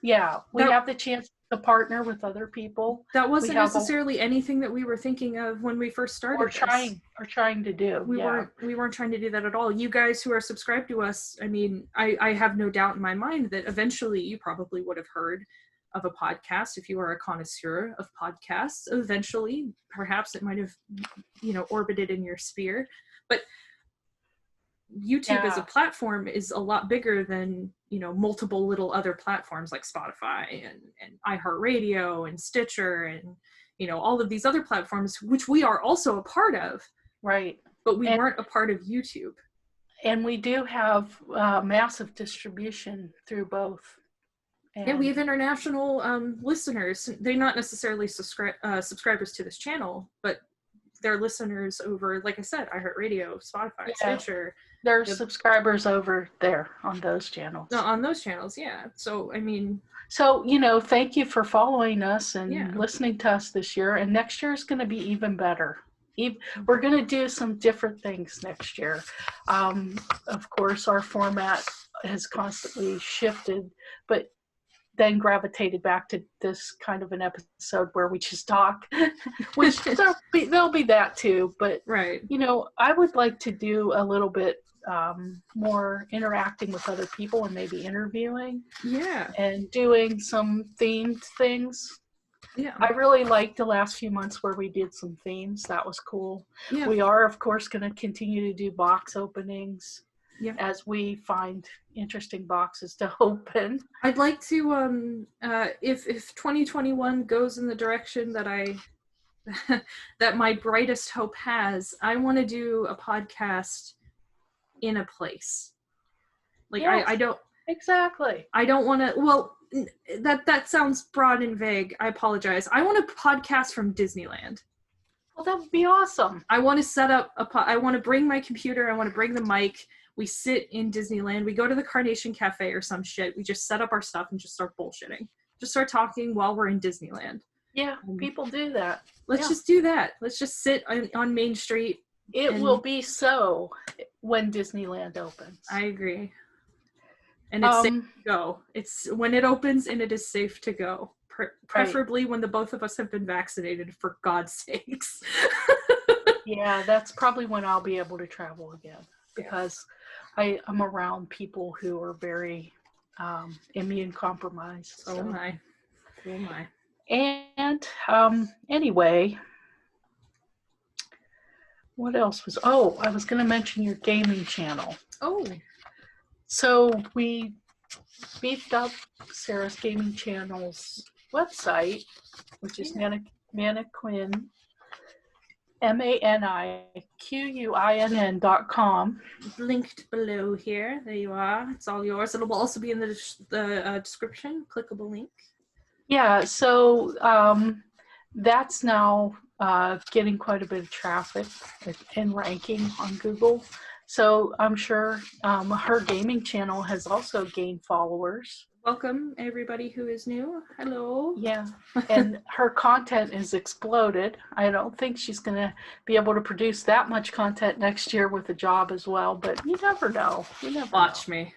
we have the chance to partner with other people. That wasn't necessarily anything that we were thinking of when we first started. Or trying to do. We weren't trying to do that at all. You guys who are subscribed to us, I mean, I have no doubt in my mind that eventually you probably would have heard of a podcast if you are a connoisseur of podcasts. Eventually, perhaps it might have, you know, orbited in your sphere, but YouTube as a platform is a lot bigger than, you know, multiple little other platforms like Spotify and iHeartRadio and Stitcher and, you know, all of these other platforms, which we are also a part of. Right. But we weren't a part of YouTube. And we do have massive distribution through both. And we have international listeners. They're not necessarily subscribers to this channel, but they're listeners over, like I said, iHeartRadio, Spotify, Stitcher. There's subscribers over there on those channels. No, on those channels, yeah. So, I mean... So, you know, thank you for following us and listening to us this year. And next year is going to be even better. We're going to do some different things next year. Of course, our format has constantly shifted, but then gravitated back to this kind of an episode where we just talk, which there'll be that too. But, you know, I would like to do a little bit more interacting with other people and maybe interviewing. Yeah. And doing some themed things. Yeah. I really liked the last few months where we did some themes. That was cool. Yeah. We are, of course, going to continue to do box openings. Yeah. As we find interesting boxes to open. I'd like to, if 2021 goes in the direction that that my brightest hope has, I want to do a podcast in a place. Like, yes, I don't... Exactly. I don't want to... Well, that sounds broad and vague. I apologize. I want a podcast from Disneyland. Well, that would be awesome. I want to set up I want to bring my computer. I want to bring the mic. We sit in Disneyland. We go to the Carnation Cafe or some shit. We just set up our stuff and just start bullshitting. Just start talking while we're in Disneyland. Yeah, people do that. Let's just do that. Let's just sit on Main Street. It will be so when Disneyland opens. I agree. And it's safe to go. It's when it opens and it is safe to go. Preferably when the both of us have been vaccinated, for God's sakes. Yeah, that's probably when I'll be able to travel again. Because I'm around people who are very immune compromised. So. Oh my. And anyway, what else was... Oh, I was going to mention your gaming channel. Oh. So we beefed up Sarah's gaming channel's website, which is Mannequin, MANIQUINN.com. Linked below here. There you are. It's all yours. It'll also be in the description. Clickable link. Yeah, so that's now getting quite a bit of traffic and ranking on Google. So I'm sure her gaming channel has also gained followers. Welcome, everybody who is new. Hello. Yeah, and her content is exploded. I don't think she's going to be able to produce that much content next year with a job as well, but you never know. You never Watch know. me.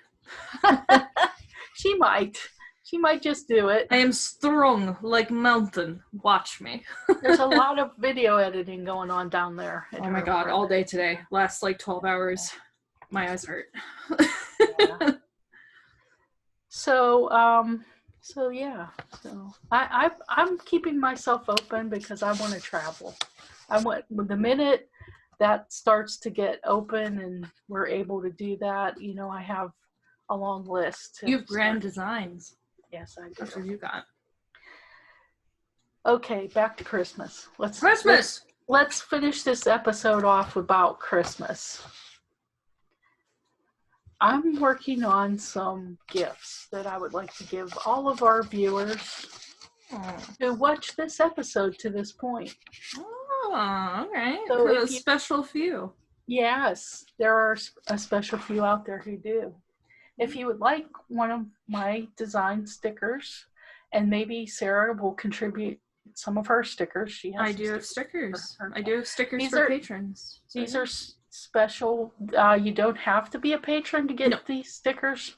She might. She might just do it. I am strong like mountain. Watch me. There's a lot of video editing going on down there. Oh my god, all day today. Last like 12 hours. My eyes hurt. Yeah. So I'm keeping myself open because I want to travel. The minute that starts to get open and we're able to do that, I have a long list. You have grand designs. Yes, I do. That's what you got. Okay, back to Christmas. Let's finish this episode off about Christmas. I'm working on some gifts that I would like to give all of our viewers who watch this episode to this point. Oh, okay. So a special few. Yes, there are a special few out there who do. If you would like one of my design stickers, and maybe Sarah will contribute some of her stickers. I do have stickers. I do have stickers for patrons. So these are special. You don't have to be a patron to get these stickers.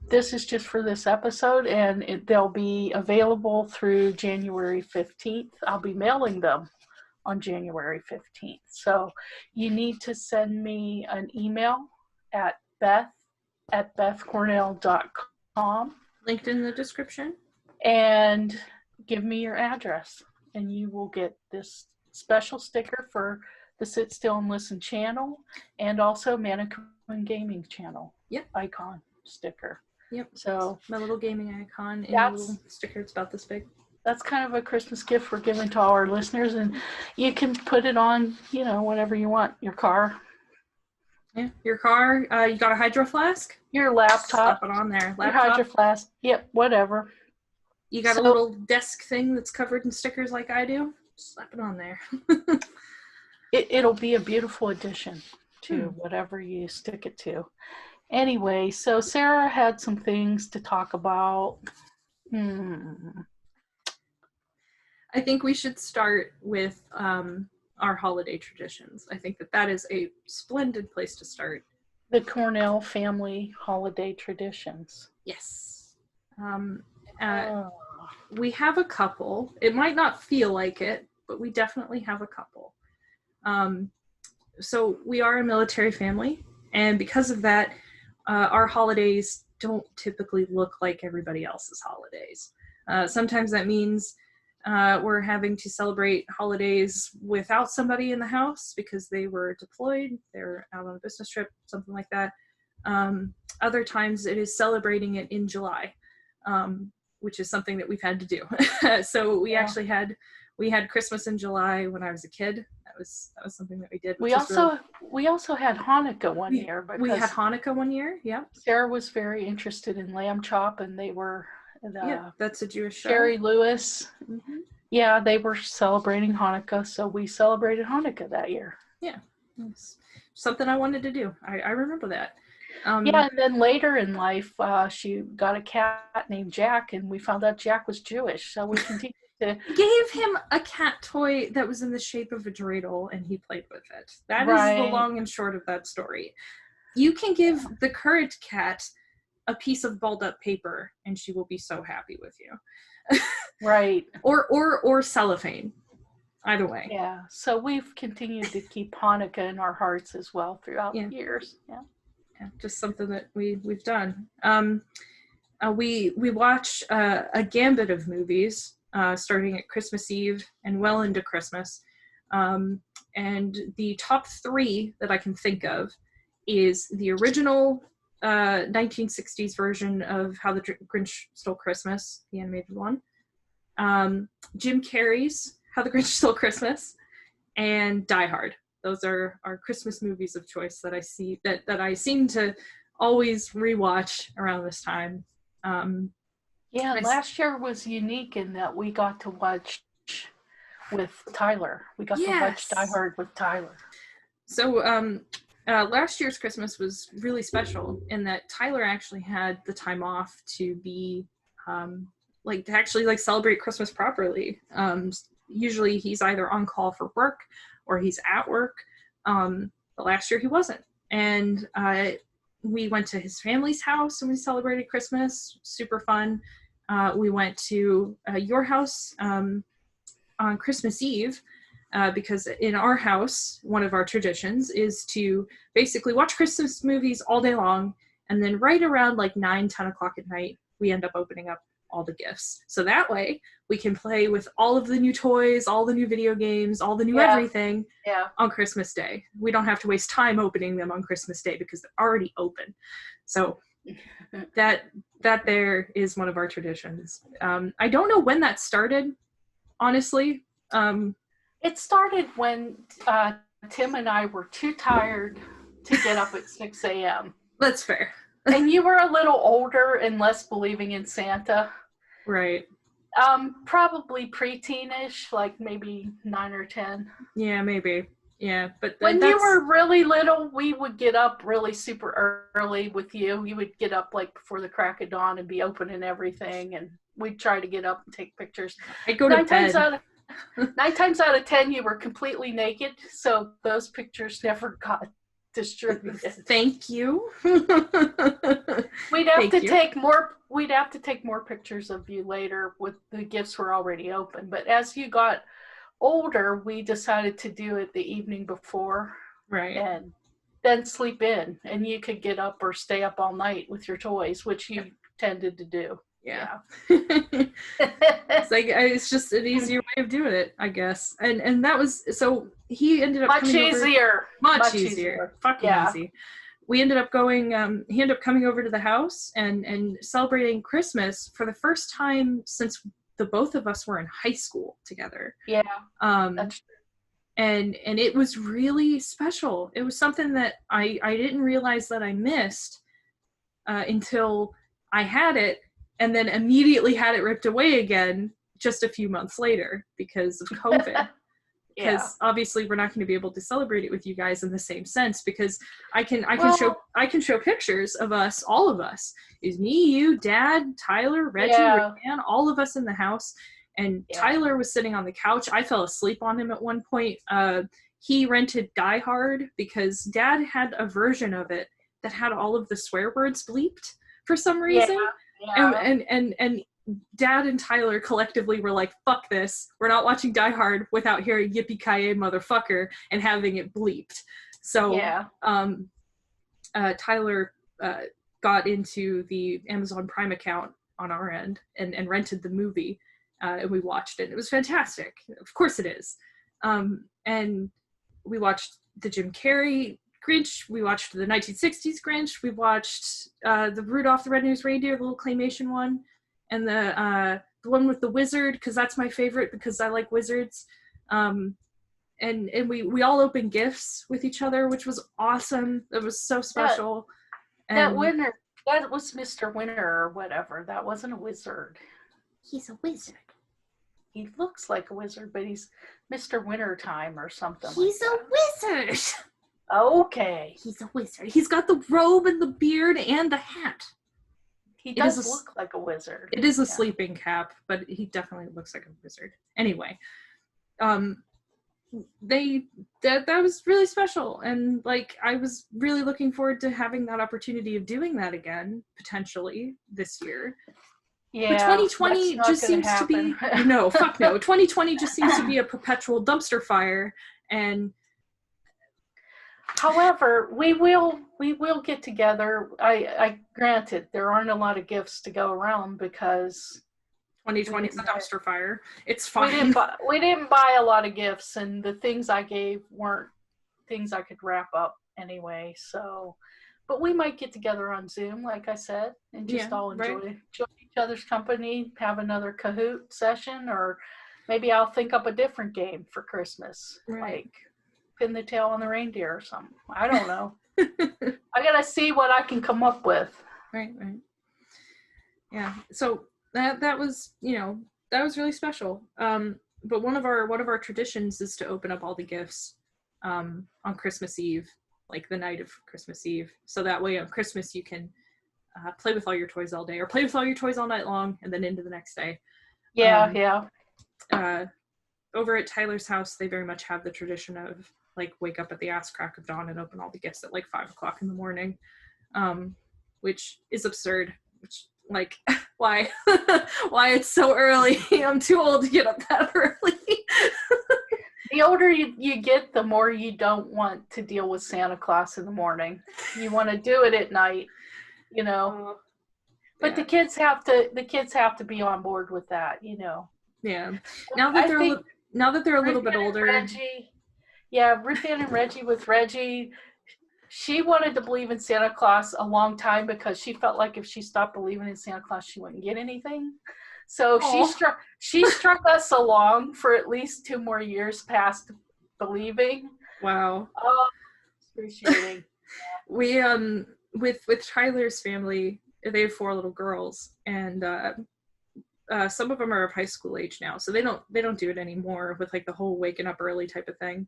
This is just for this episode, and they'll be available through January 15th. I'll be mailing them on January 15th. So you need to send me an email at beth@bethcornell.com. Linked in the description. And give me your address, and you will get this special sticker for the Sit Still and Listen channel, and also Mannequin Gaming channel. Yep. Icon sticker. Yep. So my little gaming icon and a little sticker. It's about this big. That's kind of a Christmas gift we're giving to all our listeners, and you can put it on, whatever you want. Your car. Yeah. Your car. You got a hydro flask? Your laptop. Slap it on there. Laptop. Your hydro flask. Yep. Whatever. You got a little desk thing that's covered in stickers like I do? Slap it on there. It'll be a beautiful addition to whatever you stick it to. Anyway, so Sarah had some things to talk about. I think we should start with our holiday traditions. I think that is a splendid place to start. The Cornell family holiday traditions. Yes. We have a couple. It might not feel like it, but we definitely have a couple. So we are a military family, and because of that, our holidays don't typically look like everybody else's holidays. Sometimes that means we're having to celebrate holidays without somebody in the house because they were deployed, they're out on a business trip, something like that. Other times it is celebrating it in July, which is something that we've had to do. So we actually had Christmas in July when I was a kid. That was something that we did. We also had Hanukkah one year. Because we had Hanukkah one year. Yeah. Sarah was very interested in lamb chop, and they were. That's a Jewish show. Sherry Lewis. Mm-hmm. Yeah, they were celebrating Hanukkah, so we celebrated Hanukkah that year. Yeah, it's something I wanted to do. I remember that. And then later in life, she got a cat named Jack, and we found out Jack was Jewish, so we continued to... Gave him a cat toy that was in the shape of a dreidel, and he played with it. That is the long and short of that story. You can give the current cat a piece of balled up paper, and she will be so happy with you. Right. Or cellophane. Either way. Yeah. So we've continued to keep Hanukkah in our hearts as well throughout the years. Yeah. Just something that we've done. We watch a gambit of movies starting at Christmas Eve and well into Christmas. And the top 3 that I can think of is the original 1960s version of How the Grinch Stole Christmas, the animated one. Jim Carrey's How the Grinch Stole Christmas, and Die Hard. Those are our Christmas movies of choice that I see that I seem to always rewatch around this time. Last year was unique in that we got to watch with Tyler. We got to watch Die Hard with Tyler. So Last year's Christmas was really special in that Tyler actually had the time off to be, to actually celebrate Christmas properly. Usually he's either on call for work or he's at work. But last year he wasn't. And we went to his family's house and we celebrated Christmas. Super fun. We went to your house on Christmas Eve. Because in our house, one of our traditions is to basically watch Christmas movies all day long, and then right around 9, 10 o'clock at night, we end up opening up all the gifts. So that way, we can play with all of the new toys, all the new video games, all the new everything on Christmas Day. We don't have to waste time opening them on Christmas Day because they're already open. So that there is one of our traditions. I don't know when that started, honestly. It started when Tim and I were too tired to get up at 6 a.m. That's fair. And you were a little older and less believing in Santa. Right. Probably preteenish, maybe 9 or 10. Yeah, maybe. Yeah, but when you were really little, we would get up really super early with you. You would get up before the crack of dawn and be opening everything, and we'd try to get up and take pictures. I'd go to bed. 9 times out of 10, you were completely naked, so those pictures never got distributed. Thank you. We'd have to take more pictures of you later with the gifts were already open. But as you got older, we decided to do it the evening before, right, and then sleep in, and you could get up or stay up all night with your toys, which you tended to do. Yeah. It's just an easier way of doing it, I guess. And that was, so he ended up much easier. Fucking easy. We ended up going, he ended up coming over to the house and celebrating Christmas for the first time since the both of us were in high school together. Yeah. That's true. And it was really special. It was something that I didn't realize that I missed until I had it, and then immediately had it ripped away again just a few months later because of COVID. Because obviously we're not going to be able to celebrate it with you guys in the same sense, because I can show pictures of us, all of us. Is me, you, Dad, Tyler, Reggie, Ryan, all of us in the house. And Tyler was sitting on the couch. I fell asleep on him at one point. He rented Die Hard because Dad had a version of it that had all of the swear words bleeped for some reason. And Dad and Tyler collectively were like, fuck this. We're not watching Die Hard without hearing yippee-ki-yay motherfucker and having it bleeped. So Tyler got into the Amazon Prime account on our end and rented the movie, and we watched it. It was fantastic. Of course it is. And we watched the Jim Carrey Grinch. We watched the 1960s Grinch. We watched the Rudolph the Red-Nosed Reindeer, the little claymation one, and the one with the wizard, because that's my favorite because I like wizards. And we all opened gifts with each other, which was awesome. It was so special. That was Mr. Winter or whatever. That wasn't a wizard. He's a wizard. He looks like a wizard, but he's Mr. Wintertime or something. He's a wizard. Okay. He's a wizard. He's got the robe and the beard and the hat. He does look like a wizard. It is a sleeping cap, but he definitely looks like a wizard. Anyway, that was really special, and I was really looking forward to having that opportunity of doing that again potentially this year. Yeah, but 2020 just seems to be no. 2020 just seems to be a perpetual dumpster fire, and however, we will get together. I granted there aren't a lot of gifts to go around because 2020 is a dumpster fire. It's fine. We didn't buy a lot of gifts, and the things I gave weren't things I could wrap up anyway. So, but we might get together on Zoom, like I said, and just all enjoy each other's company, have another Kahoot session, or maybe I'll think up a different game for Christmas, like Pin the Tail on the Reindeer or something. I don't know. I gotta see what I can come up with. Right. Yeah. So that was really special. But one of our traditions is to open up all the gifts on Christmas Eve, like the night of Christmas Eve. So that way on Christmas you can play with all your toys all day, or play with all your toys all night long, and then into the next day. Yeah. Over at Tyler's house, they very much have the tradition of like wake up at the ass crack of dawn and open all the gifts at like 5 o'clock in the morning, which is absurd. Which, like, why? Why it's so early? I'm too old to get up that early. The older you get, the more you don't want to deal with Santa Claus in the morning. You want to do it at night, you know. But yeah. the kids have to be on board with that, you know. Yeah. Now that they're a little bit older. Reggie, Ruth Ann and Reggie with Reggie. She wanted to believe in Santa Claus a long time because she felt like if she stopped believing in Santa Claus, she wouldn't get anything. So she struck us along for at least 2 more years past believing. Wow. Oh, appreciating. We with Tyler's family, they have 4 little girls, and some of them are of high school age now, so they don't do it anymore with like the whole waking up early type of thing.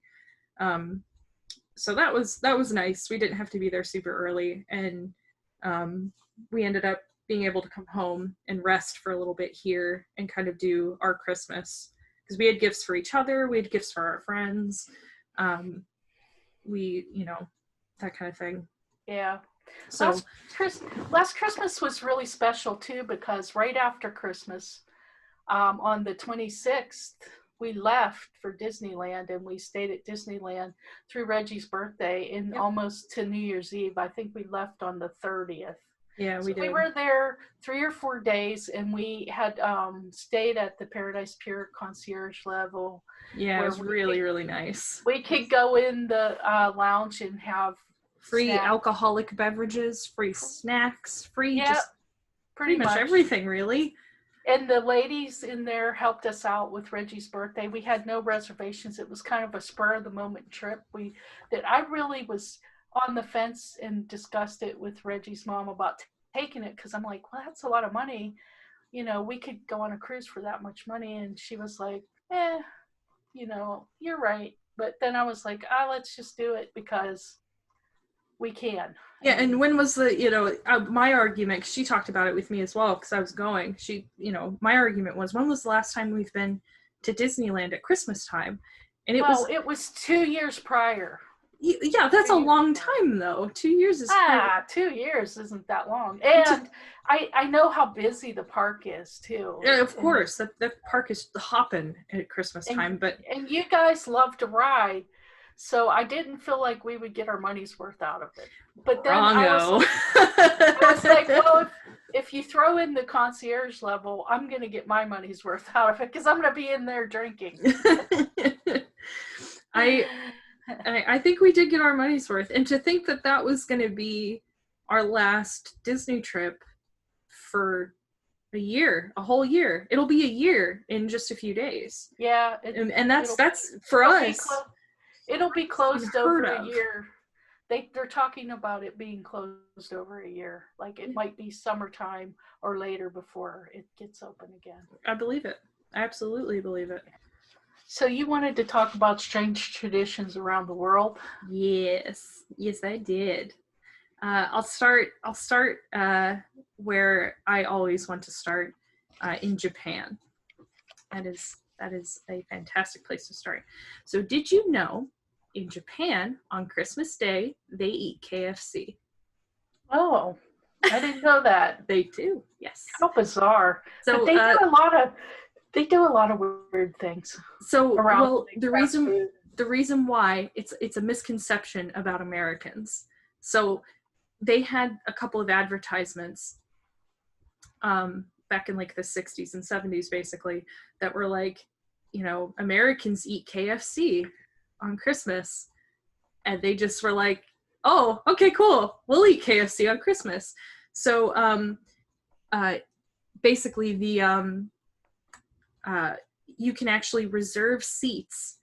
So that was nice. We didn't have to be there super early, and we ended up being able to come home and rest for a little bit here and kind of do our Christmas, because we had gifts for each other, we had gifts for our friends, we, you know, that kind of thing. Yeah. So last Christmas was really special too, because right after Christmas, on the 26th, we left for Disneyland, and we stayed at Disneyland through Reggie's birthday and almost to New Year's Eve. I think we left on the 30th. Yeah, we did. We were there 3 or 4 days, and we had stayed at the Paradise Pier concierge level. Yeah, it was really, really nice. We could go in the lounge and have free alcoholic beverages, free snacks, free just pretty much everything, really. And the ladies in there helped us out with Reggie's birthday. We had no reservations. It was kind of a spur of the moment trip. I really was on the fence and discussed it with Reggie's mom about taking it, because I'm like, well, that's a lot of money. You know, we could go on a cruise for that much money. And she was like, you know, you're right. But then I was like, let's just do it because we can. Yeah, and when was the, you know, my argument, 'cause she talked about it with me as well, because I was going, my argument was, when was the last time we've been to Disneyland at Christmas time? And it was 2 years prior. Yeah, that's a long time, though. 2 years is 2 years isn't that long. And I know how busy the park is, too. Yeah, of course. The park is hopping at Christmas time. And you guys love to ride, so I didn't feel like we would get our money's worth out of it. But then I was like, well, if you throw in the concierge level, I'm going to get my money's worth out of it, because I'm going to be in there drinking. I think we did get our money's worth. And to think that was going to be our last Disney trip for a whole year. It'll be a year in just a few days. Yeah. And that's for us. It'll be closed over a year. They're talking about it being closed over a year. Like it might be summertime or later before it gets open again. I believe it. I absolutely believe it. So you wanted to talk about strange traditions around the world? Yes, I did. I'll start where I always want to start, in Japan. That is a fantastic place to start. So did you know in Japan on Christmas Day they eat KFC? Oh, I didn't know that. They do. Yes. How bizarre. So but they do a lot of weird things. So the reason why it's a misconception about Americans. So they had a couple of advertisements back in like the 60s and 70s basically that were like, you know, Americans eat KFC on Christmas, and they just were like, oh, okay, cool, we'll eat KFC on Christmas. So basically you can actually reserve seats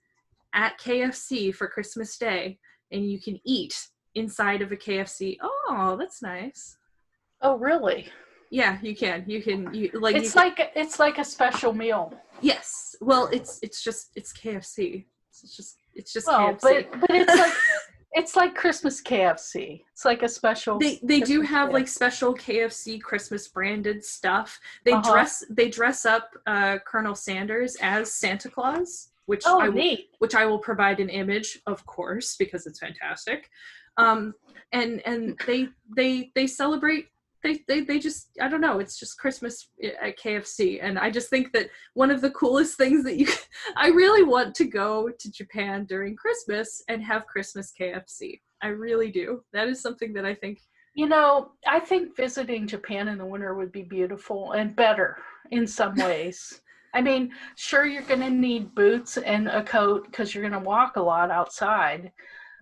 at KFC for Christmas Day, and you can eat inside of a KFC. Oh, that's nice. Oh, really? Yeah, you can. It's like a special meal. Yes. Well, it's KFC. It's just well, KFC. But It's like Christmas KFC. It's like a special. They do have KFC. like special KFC Christmas branded stuff. They Uh-huh. dress up Colonel Sanders as Santa Claus, which Neat. which I will provide an image, of course, because it's fantastic. And they celebrate. They just, I don't know, it's just Christmas at KFC. And I just think that one of the coolest things that I really want to go to Japan during Christmas and have Christmas KFC. I really do. That is something that I think. I think visiting Japan in the winter would be beautiful and better in some ways. I mean, sure, you're going to need boots and a coat because you're going to walk a lot outside.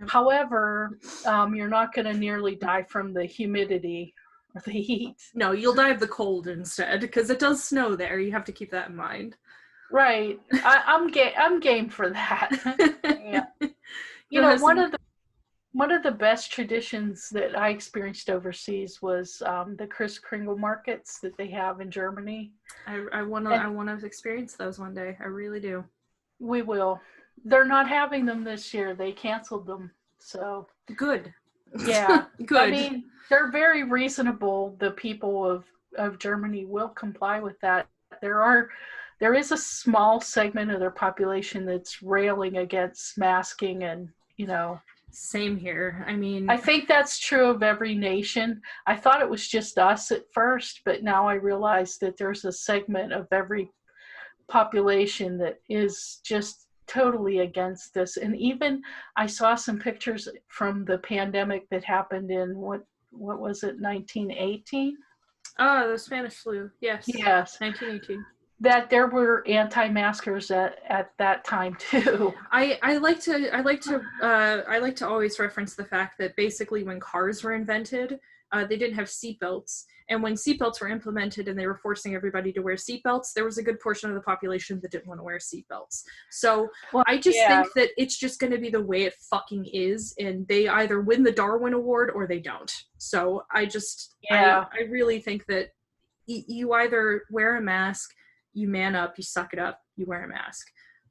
However, you're not going to nearly die from the humidity or the heat. No, you'll die of the cold instead, because it does snow there. You have to keep that in mind. Right. I'm game for that. Yeah. One of the best traditions that I experienced overseas was the Kris Kringle markets that they have in Germany. I wanna experience those one day. I really do. We will. They're not having them this year. They canceled them. So good. Yeah. Good. I mean, they're very reasonable. The people of Germany will comply with that. There is a small segment of their population that's railing against masking and, Same here. I mean, I think that's true of every nation. I thought it was just us at first, but now I realize that there's a segment of every population that is just totally against this. And even I saw some pictures from the pandemic that happened in what was it, 1918? Oh, the Spanish flu. Yes. 1918. That there were anti-maskers at that time too. I like to always reference the fact that basically when cars were invented, they didn't have seatbelts, and when seatbelts were implemented and they were forcing everybody to wear seatbelts, there was a good portion of the population that didn't want to wear seatbelts. So I just think that it's just going to be the way it fucking is, and they either win the Darwin Award or they don't. So I really think that you either wear a mask, you man up, you suck it up, you wear a mask,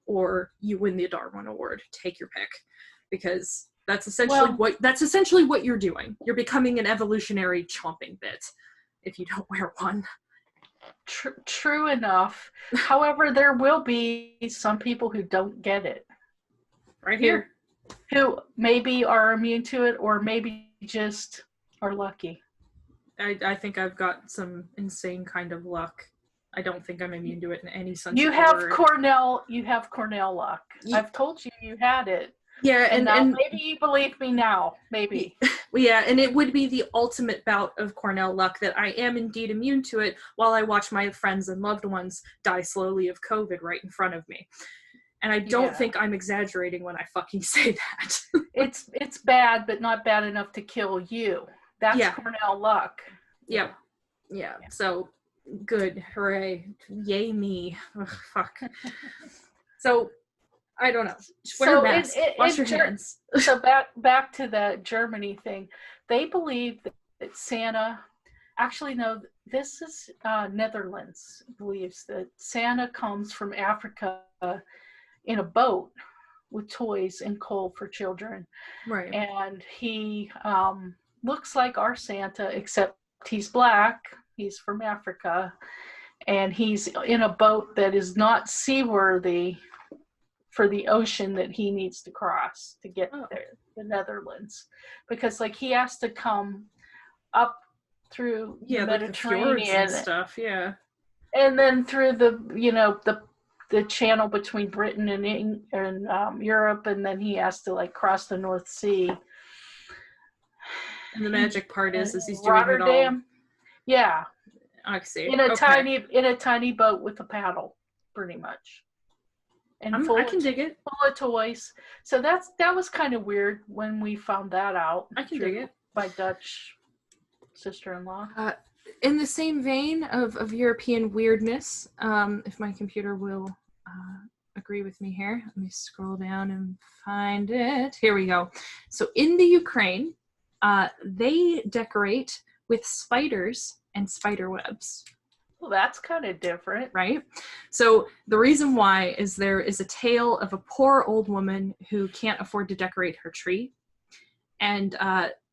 or you win the Darwin Award. Take your pick, because that's essentially what you're doing. You're becoming an evolutionary chomping bit if you don't wear one. True enough. However, there will be some people who don't get it. Right here. Who maybe are immune to it, or maybe just are lucky. I think I've got some insane kind of luck. I don't think I'm immune to it in any sense. You have Cornell luck. I've told you had it. Yeah, and maybe you believe me now. Maybe. Yeah, and it would be the ultimate bout of Cornell luck that I am indeed immune to it while I watch my friends and loved ones die slowly of COVID right in front of me. And I don't think I'm exaggerating when I fucking say that. It's bad, but not bad enough to kill you. That's Cornell luck. Yep. Yeah. So good. Hooray. Yay me. Ugh, fuck. So I don't know. Just wear a mask. Wash your hands. So back to the Germany thing. They believe that Santa, actually no, this is Netherlands believes that Santa comes from Africa in a boat with toys and coal for children. Right. And he looks like our Santa, except he's black. He's from Africa. And he's in a boat that is not seaworthy for the ocean that he needs to cross to get there, the Netherlands. Because he has to come up through the Mediterranean and stuff, and then through the channel between Britain and Europe, and then he has to cross the North Sea. And the magic part is he's doing Rotterdam. It all. Yeah. I see. In a tiny boat with a paddle, pretty much. And I can dig it. Full of toys. So that was kind of weird when we found that out. I can dig it. My Dutch sister-in-law. In the same vein of European weirdness, if my computer will agree with me here, let me scroll down and find it. Here we go. So in the Ukraine, they decorate with spiders and spider webs. Well, that's kind of different. Right? So the reason why is there is a tale of a poor old woman who can't afford to decorate her tree. And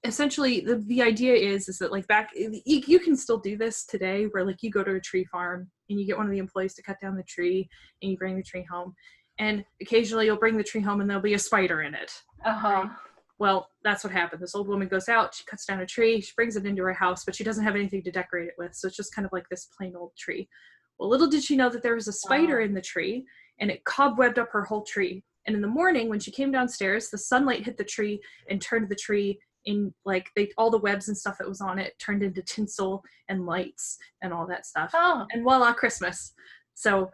essentially the idea is that like back, you can still do this today, where like you go to a tree farm and you get one of the employees to cut down the tree and you bring the tree home, and occasionally you'll bring the tree home and there'll be a spider in it. Right? Well, that's what happened. This old woman goes out, she cuts down a tree, she brings it into her house, but she doesn't have anything to decorate it with, so it's just kind of like this plain old tree. Well, little did she know that there was a spider in the tree, and it cobwebbed up her whole tree. And in the morning, when she came downstairs, the sunlight hit the tree and turned the tree in, like, all the webs and stuff that was on it turned into tinsel and lights and all that stuff. And voila, Christmas. So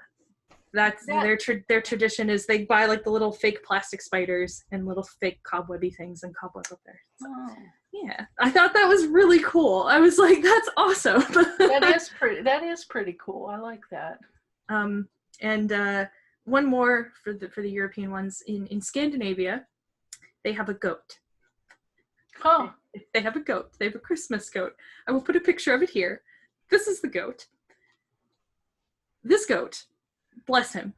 that's their tradition, is they buy like the little fake plastic spiders and little fake cobwebby things and cobweb up there. So, yeah, I thought that was really cool. I was like, that's awesome. That is pretty cool. I like that. And one more for the European ones, in Scandinavia, they have a goat. They have a goat. They have a Christmas goat. I will put a picture of it here. This is the goat. This goat, bless him.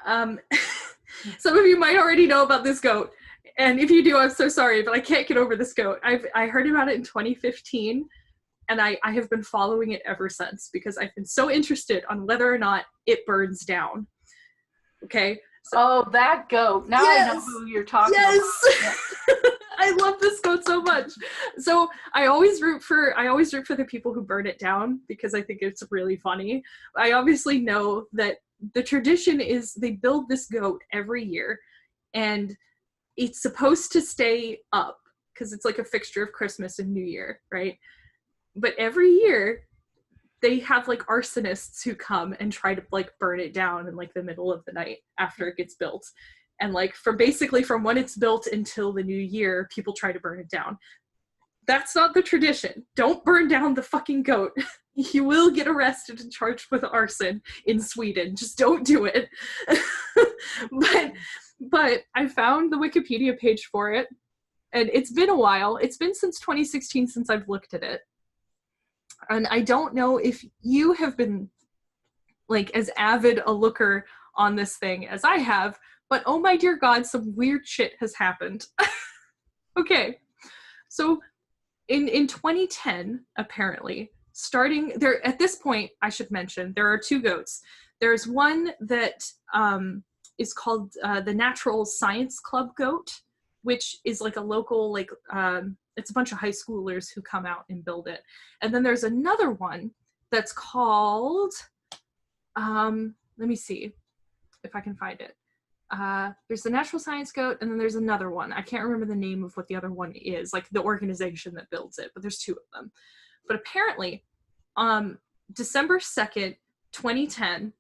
Some of you might already know about this goat, and if you do, I'm so sorry, but I can't get over this goat. I heard about it in 2015, and I have been following it ever since, because I've been so interested on whether or not it burns down. Okay. So, that goat. Now I know who you're talking about. Yes. I love this goat so much. So I always root for the people who burn it down, because I think it's really funny. I obviously know that the tradition is they build this goat every year, and it's supposed to stay up because it's like a fixture of Christmas and New Year, right? But every year they have like arsonists who come and try to like burn it down in like the middle of the night after it gets built. And like from when it's built until the new year, people try to burn it down. That's not the tradition. Don't burn down the fucking goat. You will get arrested and charged with arson in Sweden. Just don't do it. But I found the Wikipedia page for it, and it's been a while. It's been since 2016 since I've looked at it. And I don't know if you have been like as avid a looker on this thing as I have, but oh my dear God, some weird shit has happened. Okay, so in 2010, apparently, starting there, at this point, I should mention, there are two goats. There's one that is called the Natural Science Club goat, which is like a local, like, it's a bunch of high schoolers who come out and build it. And then there's another one that's called, let me see if I can find it. There's the Natural Science Goat, and then there's another one. I can't remember the name of what the other one is, like the organization that builds it, but there's two of them. But apparently, December 2nd, 2010,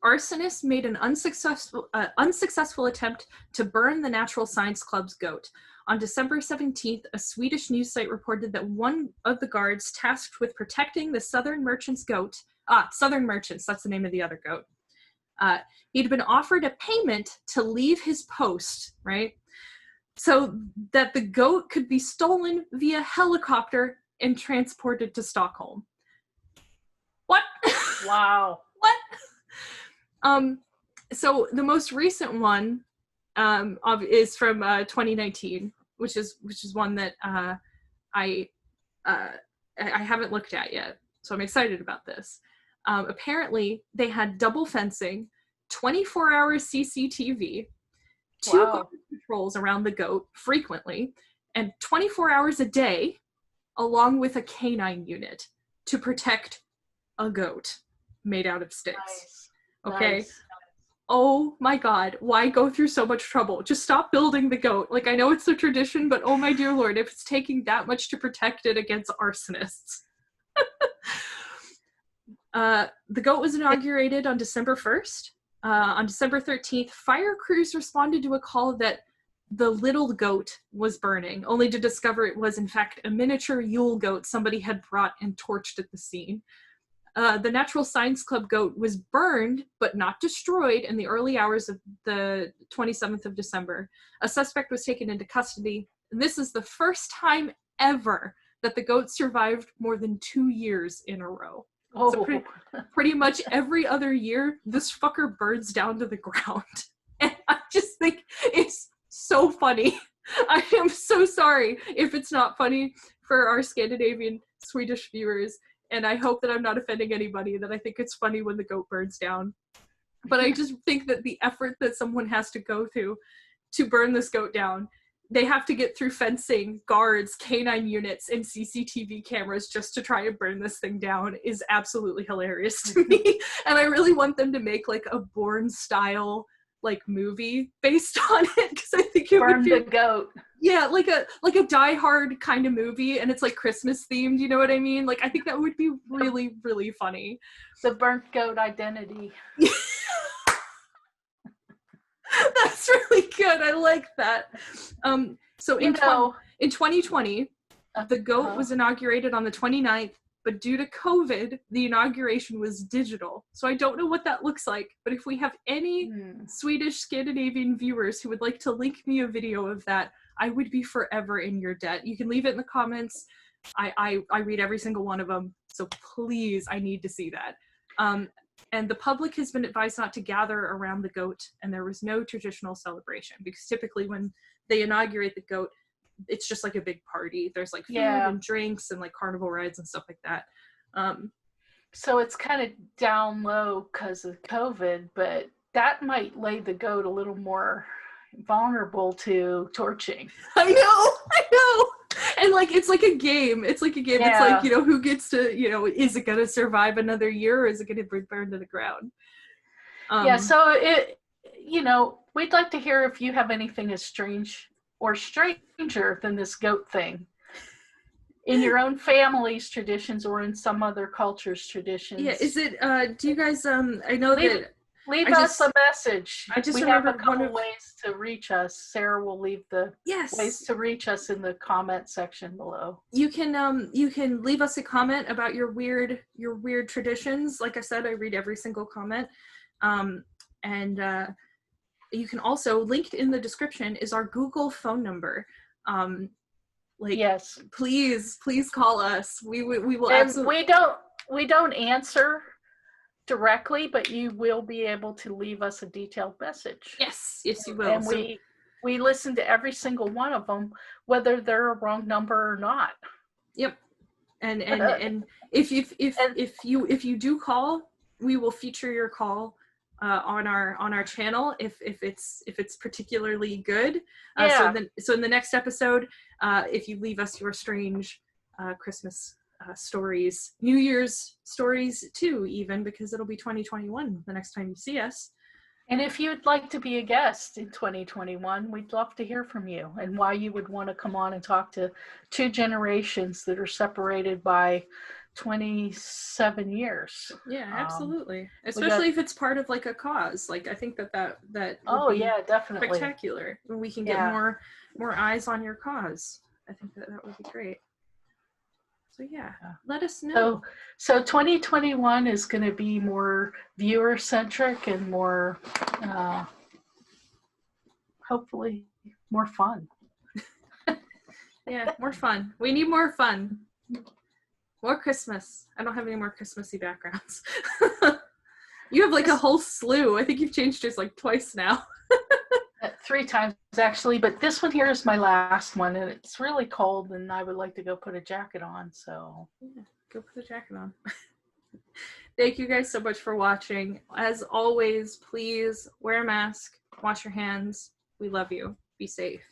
arsonists made an unsuccessful attempt to burn the Natural Science Club's goat. On December 17th, a Swedish news site reported that one of the guards tasked with protecting the Southern Merchants goat, Southern Merchants, that's the name of the other goat, he'd been offered a payment to leave his post, right? So that the goat could be stolen via helicopter and transported to Stockholm. What? Wow. What? So the most recent one is from 2019, which is one that I haven't looked at yet, so I'm excited about this. Apparently, they had double fencing, 24-hour CCTV, two guard patrols around the goat frequently, and 24 hours a day, along with a canine unit to protect a goat made out of sticks. Nice. Okay? Nice. Oh my God, why go through so much trouble? Just stop building the goat. Like, I know it's a tradition, but oh my dear Lord, if it's taking that much to protect it against arsonists. The goat was inaugurated on December 1st. On December 13th, fire crews responded to a call that the little goat was burning, only to discover it was in fact a miniature Yule goat somebody had brought and torched at the scene. The Natural Science Club goat was burned, but not destroyed, in the early hours of the 27th of December. A suspect was taken into custody. This is the first time ever that the goat survived more than 2 years in a row. Oh. So pretty much every other year, this fucker burns down to the ground. And I just think it's so funny. I am so sorry if it's not funny for our Scandinavian Swedish viewers, and I hope that I'm not offending anybody, that I think it's funny when the goat burns down. But I just think that the effort that someone has to go through to burn this goat down, they have to get through fencing, guards, canine units, and CCTV cameras just to try and burn this thing down is absolutely hilarious to me. And I really want them to make like a Bourne-style like movie based on it, because I think it Burn would be the goat. yeah, like a Die Hard kind of movie, and it's like Christmas themed. You know what I mean? Like I think that would be really, really funny. The burnt goat identity. That's really good. I like that. So in 2020, the goat was inaugurated on the 29th, but due to COVID, the inauguration was digital. So I don't know what that looks like, but if we have any Swedish Scandinavian viewers who would like to link me a video of that, I would be forever in your debt. You can leave it in the comments. I read every single one of them. So please, I need to see that. And the public has been advised not to gather around the goat, and there was no traditional celebration, because typically when they inaugurate the goat, it's just like a big party. There's like food and drinks and like carnival rides and stuff like that. So it's kind of down low because of COVID, but that might lay the goat a little more vulnerable to torching. I know. And like it's like a game. It's like a game. It's like, you know, who gets to, you know, is it gonna survive another year, or is it gonna burn to the ground? So it, you know, we'd like to hear if you have anything as strange or stranger than this goat thing in your own family's traditions or in some other culture's traditions. Yeah, is it do you guys I know leave us a message. I just we remember have a couple ways to reach us. Sarah will leave the ways to reach us in the comment section below. You can leave us a comment about your weird traditions. Like I said, I read every single comment. And you can also, linked in the description is our Google phone number. Please call us. We will absolutely. We don't answer directly, but you will be able to leave us a detailed message. Yes, you will. And we listen to every single one of them, whether they're a wrong number or not. Yep. And if you do call, we will feature your call on our channel if it's particularly good. So in the next episode, if you leave us your strange Christmas stories, New Year's stories too, even, because it'll be 2021 the next time you see us. And if you'd like to be a guest in 2021, we'd love to hear from you, and why you would want to come on and talk to two generations that are separated by 27 years. Yeah, absolutely. Especially if it's part of like a cause. Like I think that would be definitely spectacular. When we can get more eyes on your cause. I think that would be great. So let us know. So 2021 is going to be more viewer centric and more hopefully more fun. Yeah, more fun. We need more fun. More Christmas. I don't have any more Christmassy backgrounds. You have like a whole slew. I think you've changed yours like twice now. 3 times actually, but this one here is my last one, and it's really cold, and I would like to go put a jacket on. So go put the jacket on. Thank you guys so much for watching. As always, please wear a mask, wash your hands. We love you. Be safe.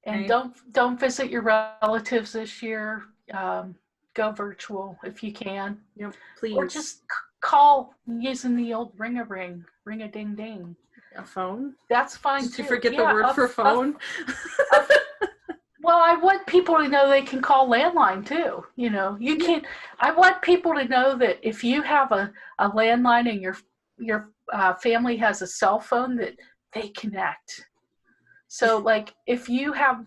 And don't visit your relatives this year. Go virtual if you can. Yep, please. Or just call using the old ring-a-ring, ring-a-ding-ding. A phone? That's fine Did too. you forget the word for phone? Well, I want people to know they can call landline too. You know, you can. I want people to know that if you have a landline and your family has a cell phone, that they connect. So, like, if you have,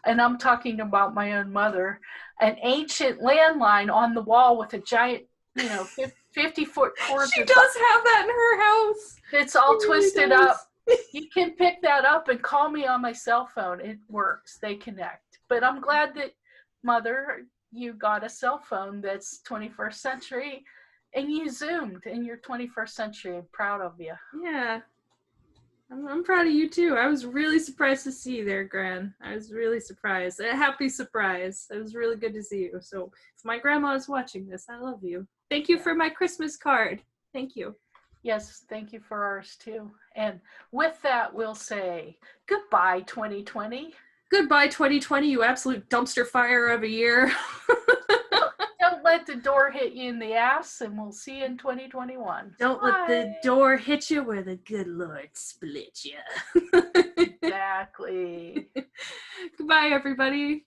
and I'm talking about my own mother, an ancient landline on the wall with a giant, 50-foot cord. She does have that in her house. It's all twisted up. You can pick that up and call me on my cell phone. It works. They connect. But I'm glad that, Mother, you got a cell phone that's 21st century, and you Zoomed in your 21st century. I'm proud of you. Yeah. I'm proud of you too. I was really surprised to see you there, Gran. I was really surprised. A happy surprise. It was really good to see you. So if my grandma is watching this, I love you. Thank you for my Christmas card. Thank you. Yes, thank you for ours too. And with that, we'll say goodbye, 2020. Goodbye, 2020, you absolute dumpster fire of a year. Don't let the door hit you in the ass, and we'll see you in 2021. Don't Bye. let the door hit you where the good Lord split you. Exactly. Goodbye, everybody.